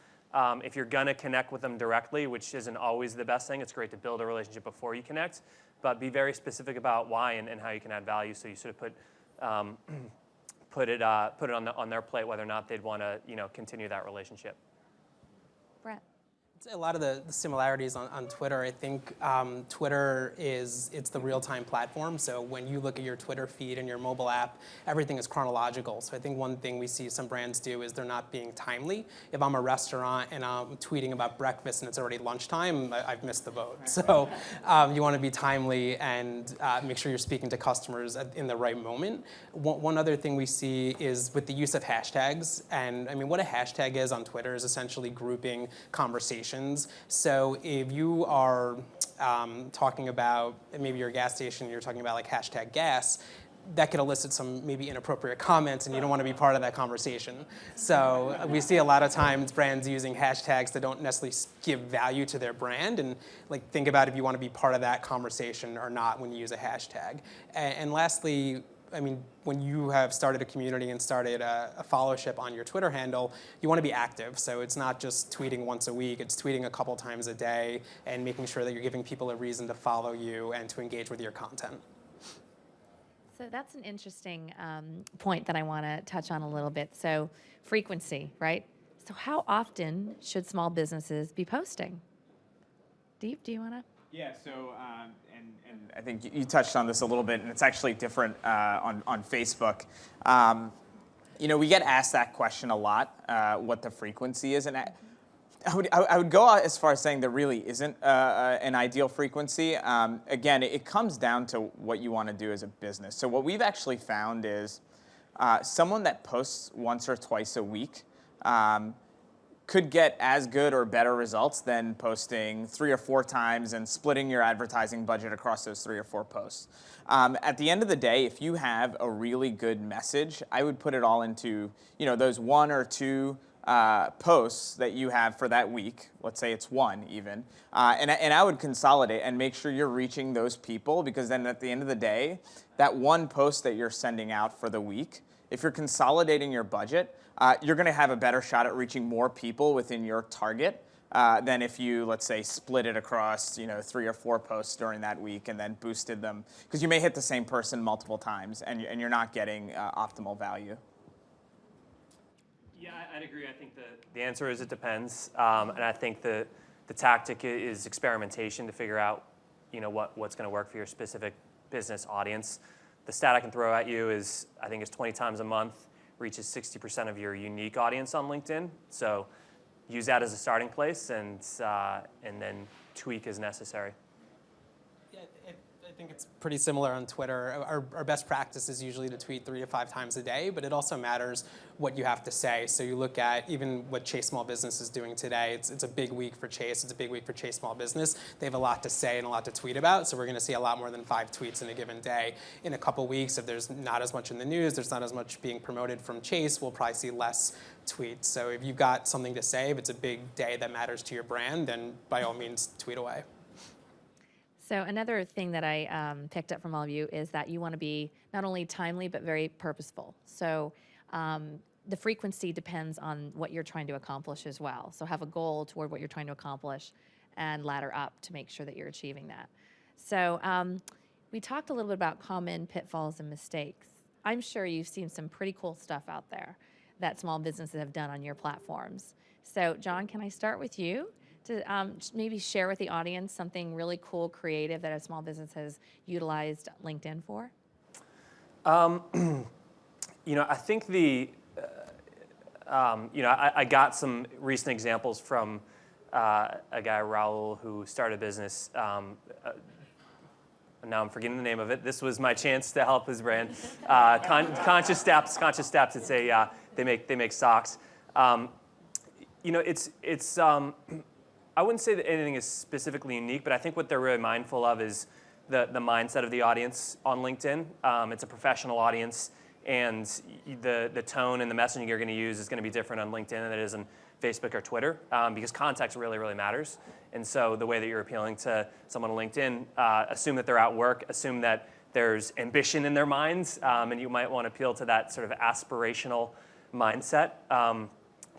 S23: If you're going to connect with them directly, which isn't always the best thing, it's great to build a relationship before you connect, but be very specific about why and how you can add value. So you sort of put it on their plate whether or not they'd want to continue that relationship.
S3: Brett.
S4: A lot of the similarities on Twitter. I think Twitter it's the real-time platform. So when you look at your Twitter feed and your mobile app, everything is chronological. So I think one thing we see some brands do is they're not being timely. If I'm a restaurant and I'm tweeting about breakfast and it's already lunchtime, I've missed the boat. So you want to be timely and make sure you're speaking to customers in the right moment. One other thing we see is with the use of hashtags. And I mean, what a hashtag is on Twitter is essentially grouping conversations. So if you are talking about maybe your gas station, you're talking about like hashtag gas, that could elicit some maybe inappropriate comments and you don't want to be part of that conversation. So we see a lot of times brands using hashtags that don't necessarily give value to their brand, and like think about if you want to be part of that conversation or not when you use a hashtag. And lastly, I mean, when you have started a community and started a followership on your Twitter handle, you want to be active. So it's not just tweeting once a week, it's tweeting a couple times a day and making sure that you're giving people a reason to follow you and to engage with your content.
S3: So that's an interesting point that I want to touch on a little bit. So frequency, right? So how often should small businesses be posting? Deep, do you want to?
S24: Yeah, so, and I think you touched on this a little bit, and it's actually different on Facebook. We get asked that question a lot, what the frequency is, and I would go as far as saying there really isn't an ideal frequency. Again, it comes down to what you want to do as a business. So what we've actually found is someone that posts once or twice a week could get as good or better results than posting 3 or 4 times and splitting your advertising budget across those 3 or 4 posts. At the end of the day, if you have a really good message, I would put it all into those 1 or 2 posts that you have for that week. Let's say it's one even. And I would consolidate and make sure you're reaching those people, because then at the end of the day, that one post that you're sending out for the week, if you're consolidating your budget, you're going to have a better shot at reaching more people within your target than if you, let's say, split it across 3 or 4 posts during that week and then boosted them, because you may hit the same person multiple times and you're not getting optimal value.
S23: Yeah, I'd agree. I think the answer is it depends, and I think the tactic is experimentation to figure out what's going to work for your specific business audience. The stat I can throw at you is I think it's 20 times a month reaches 60% of your unique audience on LinkedIn. So use that as a starting place and then tweak as necessary.
S4: Yeah, I think it's pretty similar on Twitter. Our best practice is usually to tweet 3 to 5 times a day, but it also matters what you have to say. So you look at even what Chase Small Business is doing today. It's a big week for Chase. It's a big week for Chase Small Business. They have a lot to say and a lot to tweet about, so we're going to see a lot more than 5 tweets in a given day. In a couple weeks, if there's not as much in the news, there's not as much being promoted from Chase, we'll probably see less tweets. So if you've got something to say, if it's a big day that matters to your brand, then by all means, tweet away.
S3: So another thing that I picked up from all of you is that you want to be not only timely, but very purposeful. So the frequency depends on what you're trying to accomplish as well. So have a goal toward what you're trying to accomplish and ladder up to make sure that you're achieving that. So we talked a little bit about common pitfalls and mistakes. I'm sure you've seen some pretty cool stuff out there that small businesses have done on your platforms. So John, can I start with you? To maybe share with the audience something really cool, creative that a small business has utilized LinkedIn for?
S23: I think I got some recent examples from a guy, Raul, who started a business. Now I'm forgetting the name of it. This was my chance to help his brand. Conscious Steps. It's they make socks. It's I wouldn't say that anything is specifically unique, but I think what they're really mindful of is the mindset of the audience on LinkedIn. It's a professional audience, and the tone and the messaging you're going to use is going to be different on LinkedIn than it is on Facebook or Twitter, because context really, really matters. And so the way that you're appealing to someone on LinkedIn, assume that they're at work, assume that there's ambition in their minds, and you might want to appeal to that sort of aspirational mindset.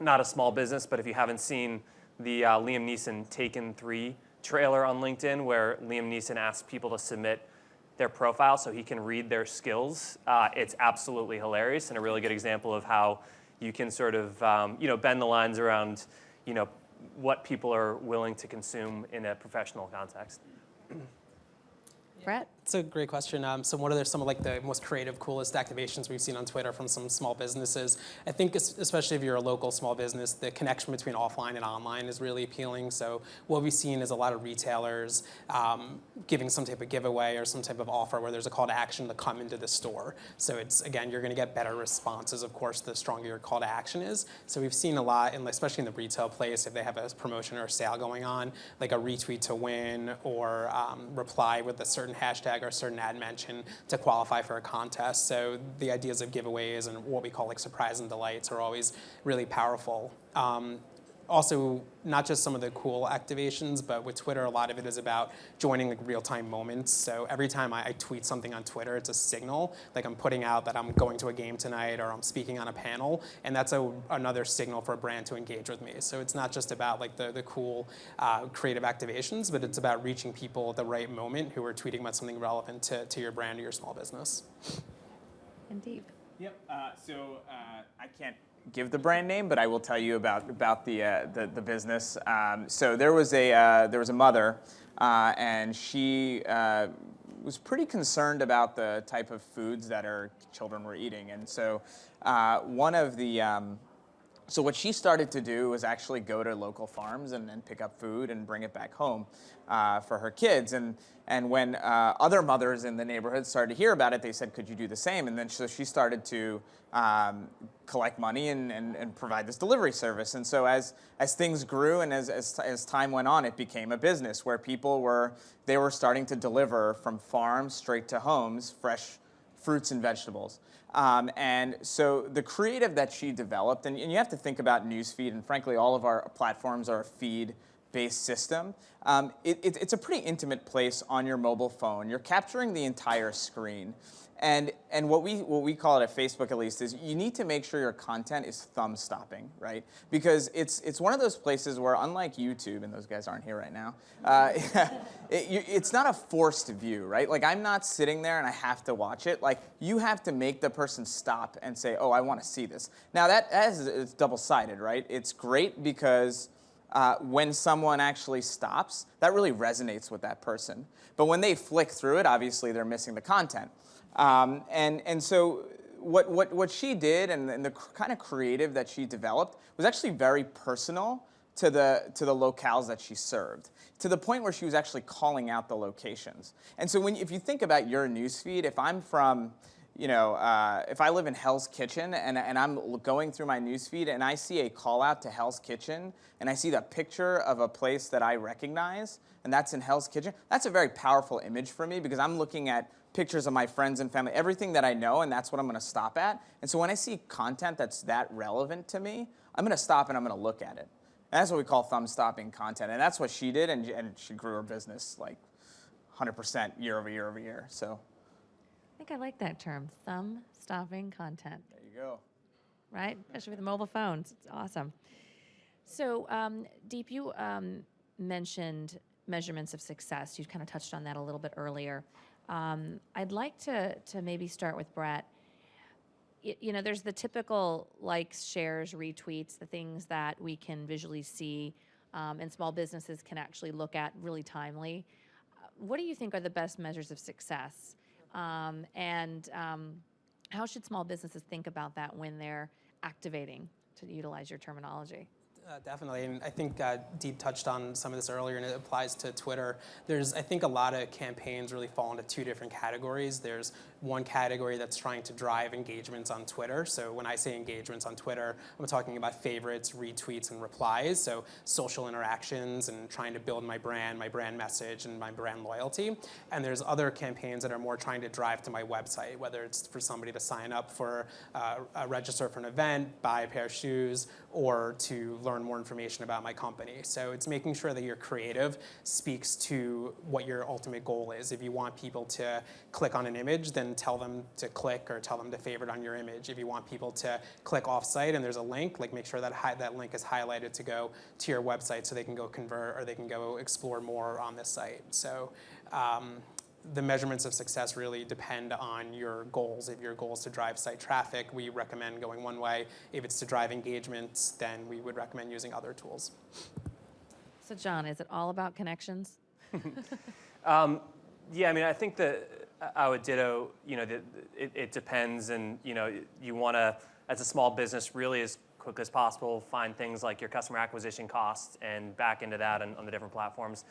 S23: Not a small business, but if you haven't seen the Liam Neeson Taken 3 trailer on LinkedIn, where Liam Neeson asks people to submit their profile so he can read their skills, it's absolutely hilarious and a really good example of how you can sort of bend the lines around what people are willing to consume in a professional context.
S3: Brett?
S4: It's a great question. So what are some of the most creative, coolest activations we've seen on Twitter from some small businesses? I think especially if you're a local small business, the connection between offline and online is really appealing. So what we've seen is a lot of retailers giving some type of giveaway or some type of offer where there's a call to action to come into the store. So it's, again, you're going to get better responses, of course, the stronger your call to action is. So we've seen a lot, especially in the retail place, if they have a promotion or a sale going on, like a retweet to win or reply with a certain hashtag or a certain ad mention to qualify for a contest. So the ideas of giveaways and what we call surprise and delights are always really powerful. Also, not just some of the cool activations, but with Twitter, a lot of it is about joining real-time moments. So every time I tweet something on Twitter, it's a signal, like I'm putting out that I'm going to a game tonight or I'm speaking on a panel, and that's another signal for a brand to engage with me. So it's not just about the cool creative activations, but it's about reaching people at the right moment who are tweeting about something relevant to your brand or your small business.
S3: Indeed.
S24: Yep. So I can't give the brand name, but I will tell you about the business. So there was a mother, and she was pretty concerned about the type of foods that her children were eating, and so so what she started to do was actually go to local farms and pick up food and bring it back home for her kids. And when other mothers in the neighborhood started to hear about it, they said, could you do the same? And then so she started to collect money and provide this delivery service. And so as things grew and as time went on, it became a business where people were starting to deliver from farms straight to homes, fruits and vegetables. And so the creative that she developed, and you have to think about newsfeed, and frankly, all of our platforms are a feed-based system. It's a pretty intimate place on your mobile phone. You're capturing the entire screen. And what we call it at Facebook, at least, is you need to make sure your content is thumb stopping, right? Because it's one of those places where, unlike YouTube, and those guys aren't here right now, it's not a forced view, right? Like, I'm not sitting there and I have to watch it. Like, you have to make the person stop and say, oh, I want to see this. Now, it's double-sided, right? It's great because when someone actually stops, that really resonates with that person. But when they flick through it, obviously they're missing the content. And so what she did and the kind of creative that she developed was actually very personal to the locales that she served, to the point where she was actually calling out the locations. And so if you think about your newsfeed, if I'm from, if I live in Hell's Kitchen and I'm going through my newsfeed and I see a call out to Hell's Kitchen and I see the picture of a place that I recognize, and that's in Hell's Kitchen, that's a very powerful image for me because I'm looking at pictures of my friends and family, everything that I know, and that's what I'm going to stop at. And so when I see content that's that relevant to me, I'm going to stop and I'm going to look at it. And that's what we call thumb-stopping content. And that's what she did, and she grew her business like 100% year over year over year. So
S3: I think I like that term, thumb-stopping content.
S24: there you go.
S3: Right? Especially with the mobile phones. It's awesome. So, Deep, you mentioned measurements of success. You kind of touched on that a little bit earlier. I'd like to maybe start with Brett. There's the typical likes, shares, retweets, the things that we can visually see and small businesses can actually look at really timely. What do you think are the best measures of success? And how should small businesses think about that when they're activating, to utilize your terminology?
S4: Definitely, and I think Deep touched on some of this earlier, and it applies to Twitter. I think a lot of campaigns really fall into two different categories. There's one category that's trying to drive engagements on Twitter. So when I say engagements on Twitter, I'm talking about favorites, retweets, and replies. So social interactions and trying to build my brand message, and my brand loyalty. And there's other campaigns that are more trying to drive to my website, whether it's for somebody to sign up for, register for an event, buy a pair of shoes, or to learn more information about my company. So it's making sure that your creative speaks to what your ultimate goal is. If you want people to click on an image, then tell them to click or tell them to favorite on your image. If you want people to click off-site and there's a link, like make sure that that link is highlighted to go to your website so they can go convert or they can go explore more on this site. So the measurements of success really depend on your goals. If your goal is to drive site traffic, we recommend going one way. If it's to drive engagements, then we would recommend using other tools.
S3: So John, is it all about connections?
S23: Yeah, I mean, I think that I would ditto, it depends, and, you want to, as a small business, really as quick as possible, find things like your customer acquisition costs and back into that on the different platforms.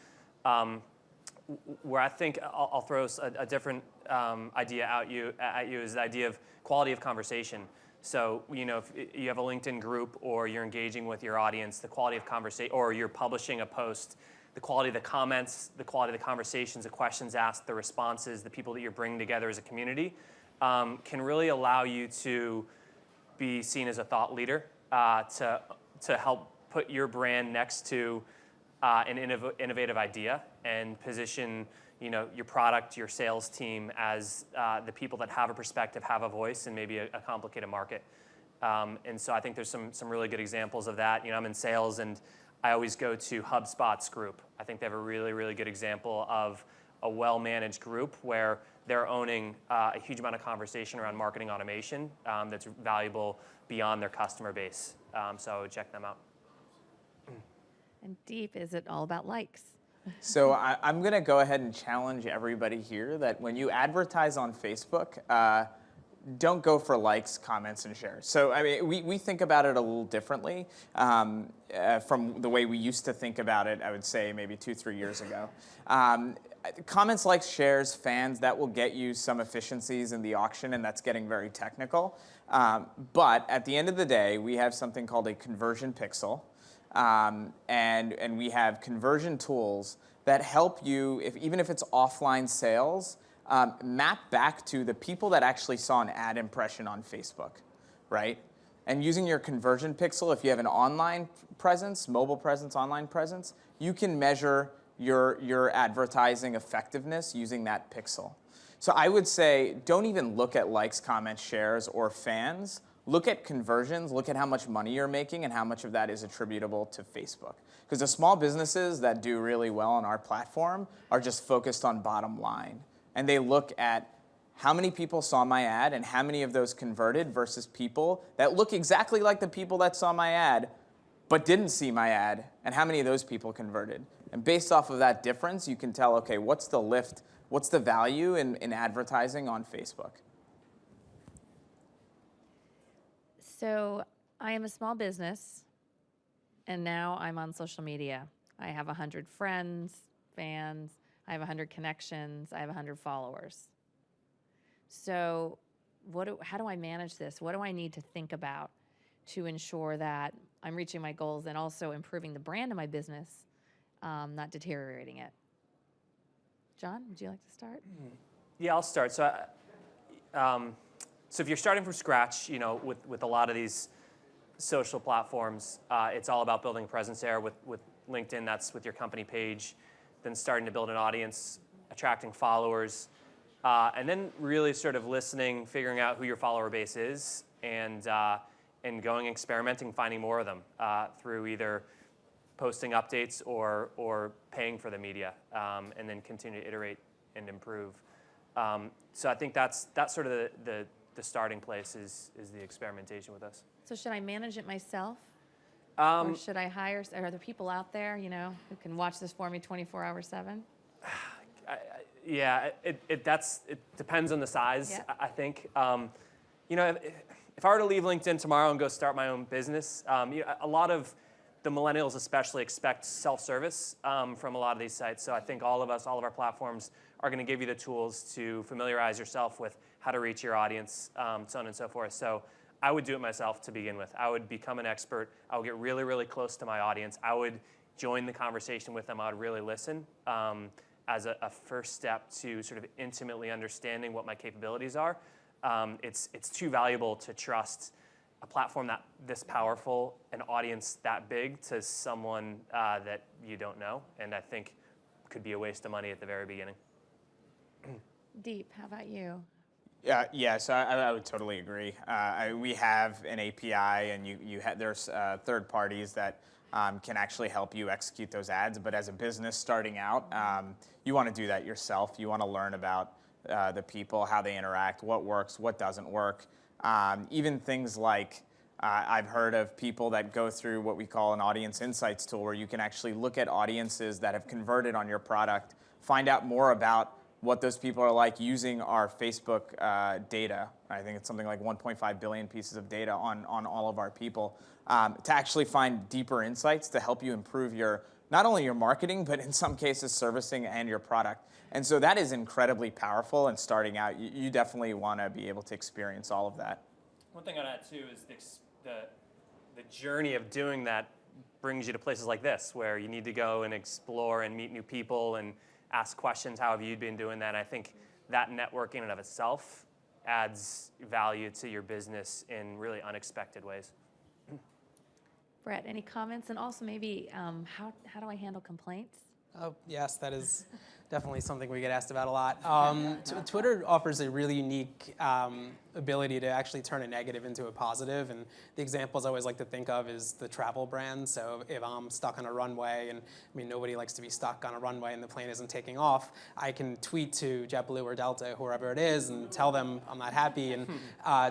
S23: Where I think I'll throw a different idea at you is the idea of quality of conversation. So, if you have a LinkedIn group or you're engaging with your audience, the quality of conversation, or you're publishing a post, the quality of the comments, the quality of the conversations, the questions asked, the responses, the people that you're bringing together as a community can really allow you to be seen as a thought leader, to help put your brand next to an innovative idea and position your product, your sales team as the people that have a perspective, have a voice, and maybe a complicated market. And so I think there's some really good examples of that. I'm in sales, and I always go to HubSpot's group. I think they have a really, really good example of a well-managed group where they're owning a huge amount of conversation around marketing automation that's valuable beyond their customer base. So I would check them out.
S3: And Deep, is it all about likes?
S24: So I'm going to go ahead and challenge everybody here that when you advertise on Facebook, don't go for likes, comments, and shares. So I mean, we think about it a little differently from the way we used to think about it, I would say maybe 2-3 years ago. Comments, likes, shares, fans, that will get you some efficiencies in the auction, and that's getting very technical. But at the end of the day, we have something called a conversion pixel. And we have conversion tools that help you, even if it's offline sales, map back to the people that actually saw an ad impression on Facebook, right? And using your conversion pixel, if you have an online presence, mobile presence, online presence, you can measure your advertising effectiveness using that pixel. So I would say don't even look at likes, comments, shares, or fans. Look at conversions, look at how much money you're making and how much of that is attributable to Facebook. Because the small businesses that do really well on our platform are just focused on bottom line. And they look at how many people saw my ad and how many of those converted versus people that look exactly like the people that saw my ad but didn't see my ad, and how many of those people converted. And based off of that difference, you can tell, okay, what's the lift, what's the value in advertising on Facebook?
S3: So I am a small business, and now I'm on social media. I have 100 friends, fans, I have 100 connections, I have 100 followers. So how do I manage this? What do I need to think about to ensure that I'm reaching my goals and also improving the brand of my business, not deteriorating it? John, would you like to start?
S23: Yeah, I'll start. So if you're starting from scratch, with a lot of these social platforms, it's all about building a presence there. With LinkedIn, that's with your company page, then starting to build an audience, attracting followers, and then really sort of listening, figuring out who your follower base is, and going experimenting, finding more of them through either posting updates or paying for the media, and then continue to iterate and improve. So I think that's sort of the starting place is the experimentation with us.
S3: So should I manage it myself? Or should I hire, are there people out there, who can watch this for me 24 hours 7?
S23: Yeah, it depends on the size,
S3: Yeah.
S23: I think. If I were to leave LinkedIn tomorrow and go start my own business, a lot of the millennials especially expect self-service from a lot of these sites. So I think all of our platforms are going to give you the tools to familiarize yourself with how to reach your audience, so on and so forth. So I would do it myself to begin with. I would become an expert. I would get really, really close to my audience. I would join the conversation with them. I would really listen as a first step to sort of intimately understanding what my capabilities are. It's too valuable to trust a platform this powerful, an audience that big, to someone that you don't know, and I think could be a waste of money at the very beginning.
S3: Deep, how about you?
S24: Yeah, so I would totally agree. We have an API, and there's third parties that can actually help you execute those ads. But as a business starting out, you want to do that yourself. You want to learn about the people, how they interact, what works, what doesn't work. Even things like I've heard of people that go through what we call an audience insights tool, where you can actually look at audiences that have converted on your product, find out more about what those people are like using our Facebook data. I think it's something like 1.5 billion pieces of data on all of our people, to actually find deeper insights to help you improve not only your marketing, but in some cases servicing and your product. And so that is incredibly powerful, and starting out, you definitely want to be able to experience all of that.
S23: One thing I'd add too is the journey of doing that brings you to places like this, where you need to go and explore and meet new people and ask questions. How have you been doing that? And I think that network in and of itself adds value to your business in really unexpected ways.
S3: Brett, any comments? And also maybe how do I handle complaints?
S4: Oh, yes, that is definitely something we get asked about a lot. Twitter offers a really unique ability to actually turn a negative into a positive, and the examples I always like to think of is the travel brand. So if I'm stuck on a runway, and I mean nobody likes to be stuck on a runway and the plane isn't taking off, I can tweet to JetBlue or Delta, whoever it is, and tell them I'm not happy, and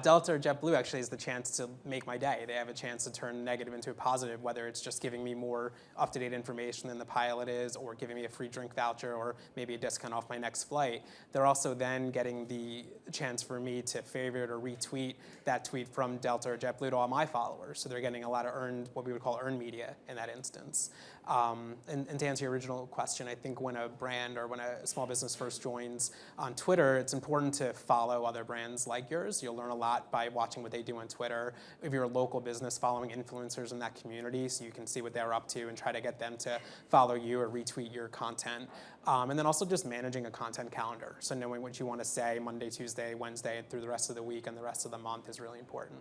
S4: Delta or JetBlue actually has the chance to make my day. They have a chance to turn negative into a positive, whether it's just giving me more up-to-date information than the pilot is, or giving me a free drink voucher, or maybe a discount off my next flight. They're also then getting the chance for me to favorite or retweet that tweet from Delta or JetBlue to all my followers. So they're getting a lot of what we would call earned media in that instance. And to answer your original question, I think when a brand or when a small business first joins on Twitter, it's important to follow other brands like yours. You'll learn a lot by watching what they do on Twitter. If you're a local business, following influencers in that community so you can see what they're up to and try to get them to follow you or retweet your content. And then also just managing a content calendar. So knowing what you want to say Monday, Tuesday, Wednesday, and through the rest of the week and the rest of the month is really important.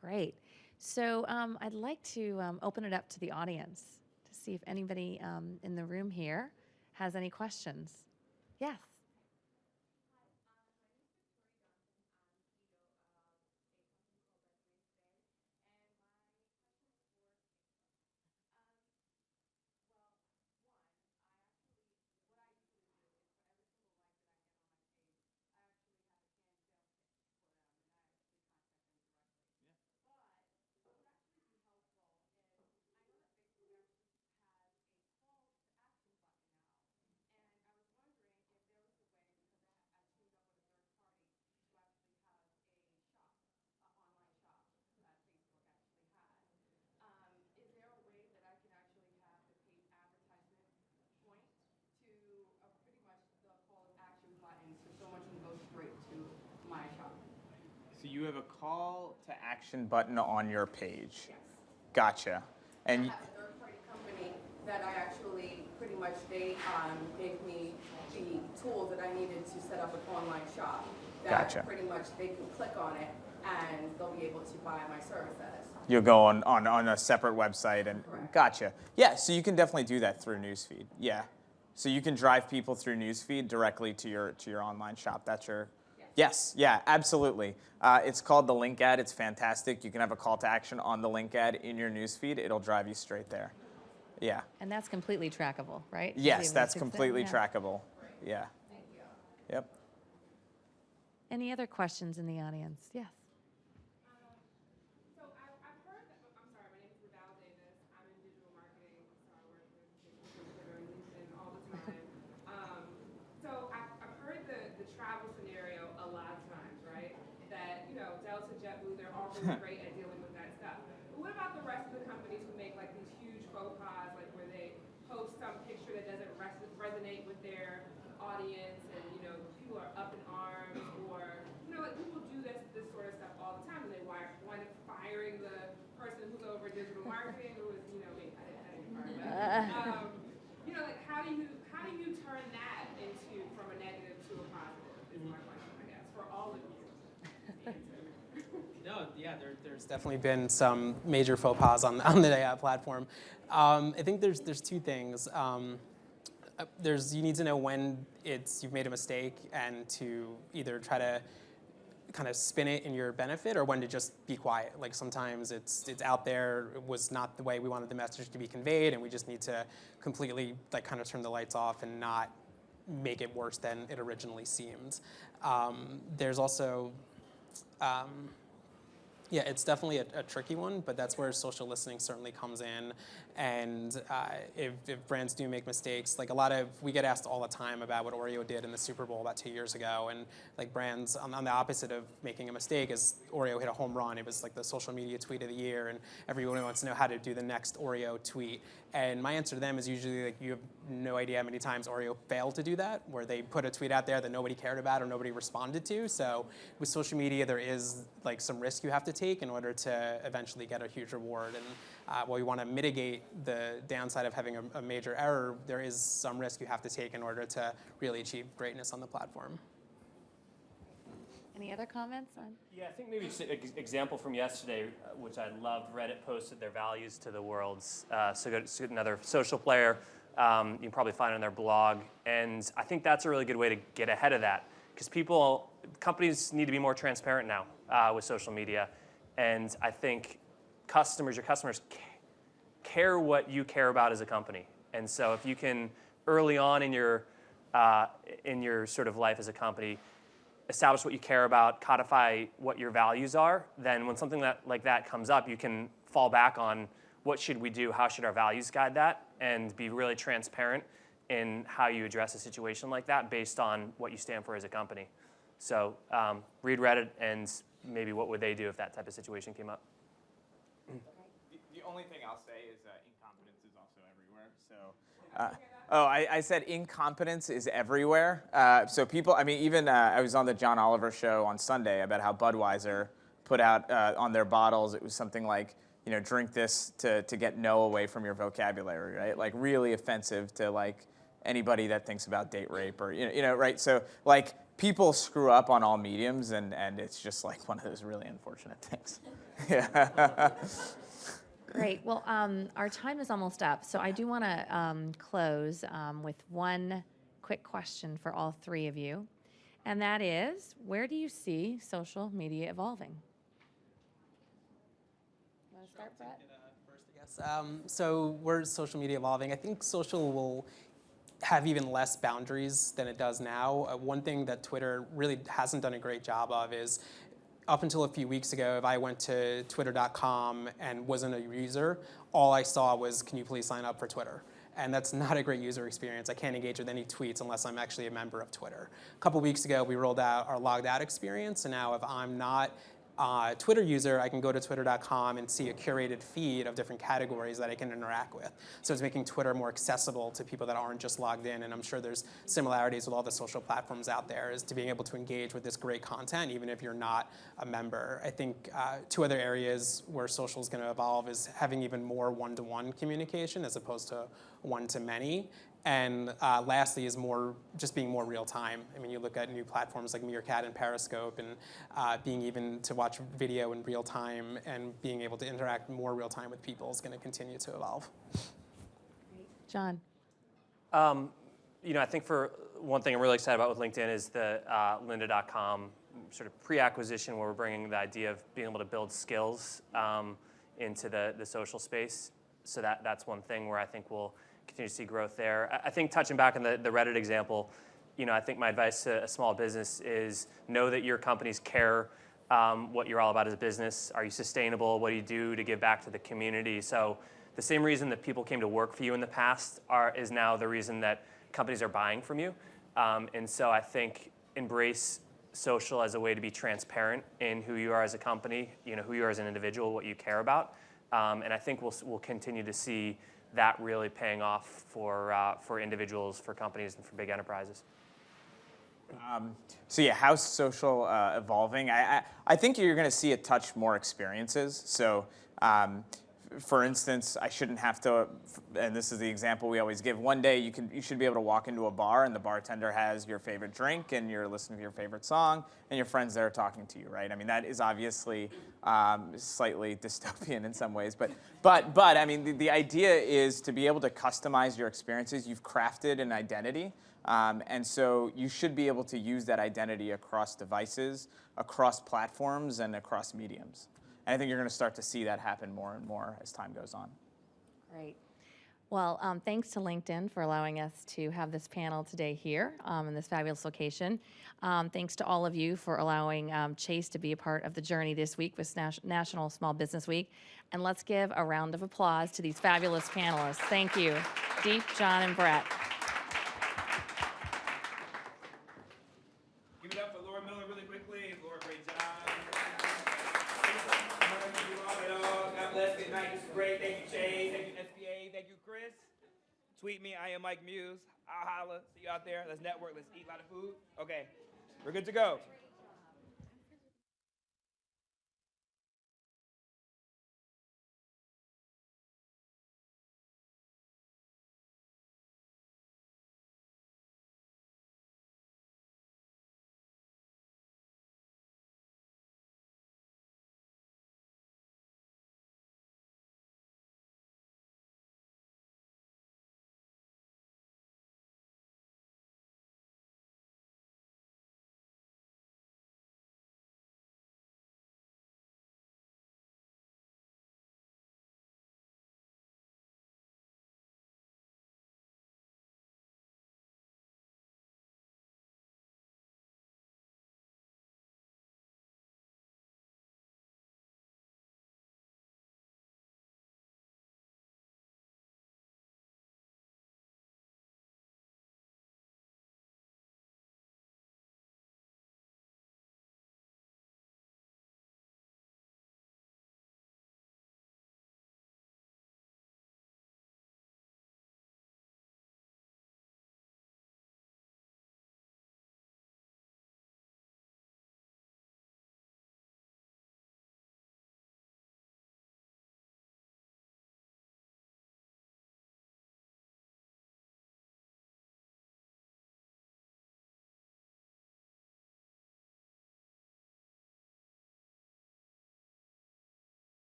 S3: Great. So I'd like to open it up to the audience to see if anybody in the room here has any questions. Yes.
S24: So you have a call to action button on your page. Gotcha. And
S5: I have a third-party company that I actually pretty much they gave me the tools that I needed to set up an online shop. That
S24: Gotcha.
S5: Pretty much they can click on it and they'll be able to buy my services.
S24: you'll go on a separate website and gotcha. Yeah, so you can definitely do that through Newsfeed. Yeah. So you can drive people through Newsfeed directly to your online shop. That's your Yes, yeah, absolutely. It's called the link ad. It's fantastic. You can have a call to action on the link ad in your newsfeed. It'll drive you straight there. Yeah.
S3: And that's completely trackable, right?
S24: Yes, that's completely trackable. Yeah.
S5: Thank you.
S24: Yep.
S3: Any other questions in the audience? Yes.
S6: Great at dealing with that stuff. But what about the rest of the companies who make like these huge faux pas, like where they post some picture that doesn't resonate with their audience, and people are up in arms, or like people do this sort of stuff all the time, and they wind up firing the person who's over digital marketing, who is me. I didn't fire, but like how do you turn that into from a negative to a positive? Is my question, I guess, for all of you.
S4: No, yeah, there's definitely been some major faux pas on the AI platform. I think there's two things. You need to know when you've made a mistake and to either try to kind of spin it in your benefit or when to just be quiet. Like sometimes it's out there, it was not the way we wanted the message to be conveyed, and we just need to completely like kind of turn the lights off and not make it worse than it originally seemed. There's also yeah, it's definitely a tricky one, but that's where social listening certainly comes in. And if brands do make mistakes, like we get asked all the time about what Oreo did in the Super Bowl about 2 years ago, and like brands on the opposite of making a mistake is Oreo hit a home run. It was like the social media tweet of the year, and everyone wants to know how to do the next Oreo tweet. And my answer to them is usually like, you have no idea how many times Oreo failed to do that, where they put a tweet out there that nobody cared about or nobody responded to. So with social media, there is like some risk you have to take in order to eventually get a huge reward. And while you want to mitigate the downside of having a major error, there is some risk you have to take in order to really achieve greatness on the platform.
S3: Any other comments on?
S23: Yeah, I think maybe just an example from yesterday, which I loved. Reddit posted their values to the world. So go to another social player. You can probably find it on their blog. And I think that's a really good way to get ahead of that, because companies need to be more transparent now with social media. And I think your customers care what you care about as a company. And so if you can, early on in your sort of life as a company, establish what you care about, codify what your values are, then when something like that comes up, you can fall back on what should we do, how should our values guide that, and be really transparent in how you address a situation like that based on what you stand for as a company. So read Reddit, and maybe what would they do if that type of situation came up.
S24: The only thing I'll say is in I said incompetence is everywhere. So people, I mean, even I was on the John Oliver show on Sunday about how Budweiser put out on their bottles, it was something like, drink this to get no away from your vocabulary, right? Like really offensive to like anybody that thinks about date rape or, right? So like people screw up on all mediums and it's just like one of those really unfortunate things. Yeah.
S3: Great. Well, our time is almost up, so I do want to close with one quick question for all three of you, and that is, where do you see social media evolving? Want to start, Brett?
S4: First, I guess. So where's social media evolving? I think social will have even less boundaries than it does now. One thing that Twitter really hasn't done a great job of is, up until a few weeks ago, if I went to twitter.com and wasn't a user, all I saw was, can you please sign up for Twitter? And that's not a great user experience. I can't engage with any tweets unless I'm actually a member of Twitter. A couple weeks ago, we rolled out our logged out experience, and now if I'm not a Twitter user, I can go to twitter.com and see a curated feed of different categories that I can interact with. So it's making Twitter more accessible to people that aren't just logged in, and I'm sure there's similarities with all the social platforms out there, is to being able to engage with this great content even if you're not a member. I think two other areas where social is going to evolve is having even more one-to-one communication as opposed to one-to-many. And lastly is just being more real time. I mean, you look at new platforms like Meerkat and Periscope, and being even to watch video in real time and being able to interact more real time with people is going to continue to evolve.
S3: John.
S23: I think for one thing I'm really excited about with LinkedIn is the lynda.com sort of pre-acquisition, where we're bringing the idea of being able to build skills into the social space. So that's one thing where I think we'll continue to see growth there. I think touching back on the Reddit example, I think my advice to a small business is know that your companies care what you're all about as a business. Are you sustainable? What do you do to give back to the community? So the same reason that people came to work for you in the past is now the reason that companies are buying from you. And so I think embrace social as a way to be transparent in who you are as a company, who you are as an individual, what you care about. And I think we'll continue to see that really paying off for individuals, for companies, and for big enterprises.
S24: So yeah, how's social evolving? I think you're going to see it touch more experiences. So for instance, I shouldn't have to, and this is the example we always give, one day you should be able to walk into a bar and the bartender has your favorite drink and you're listening to your favorite song and your friend's there talking to you, right? I mean, that is obviously slightly dystopian in some ways, but I mean, the idea is to be able to customize your experiences. You've crafted an identity, and so you should be able to use that identity across devices, across platforms, and across mediums. And I think you're going to start to see that happen more and more as time goes on.
S3: Great. Well, thanks to LinkedIn for allowing us to have this panel today here in this fabulous location. Thanks to all of you for allowing Chase to be a part of the journey this week with National Small Business Week. And let's give a round of applause to these fabulous panelists. Thank you, Deep, John, and Brett.
S14: Give it up for Laura Miller really quickly. Laura, great job. God bless. Good night. This is great. Thank you, Chase. Thank you, SBA. Thank you, Chris. Tweet me. I am Mike Muse. I'll holla. See you out there. Let's network. Let's eat a lot of food. Okay. We're good to go.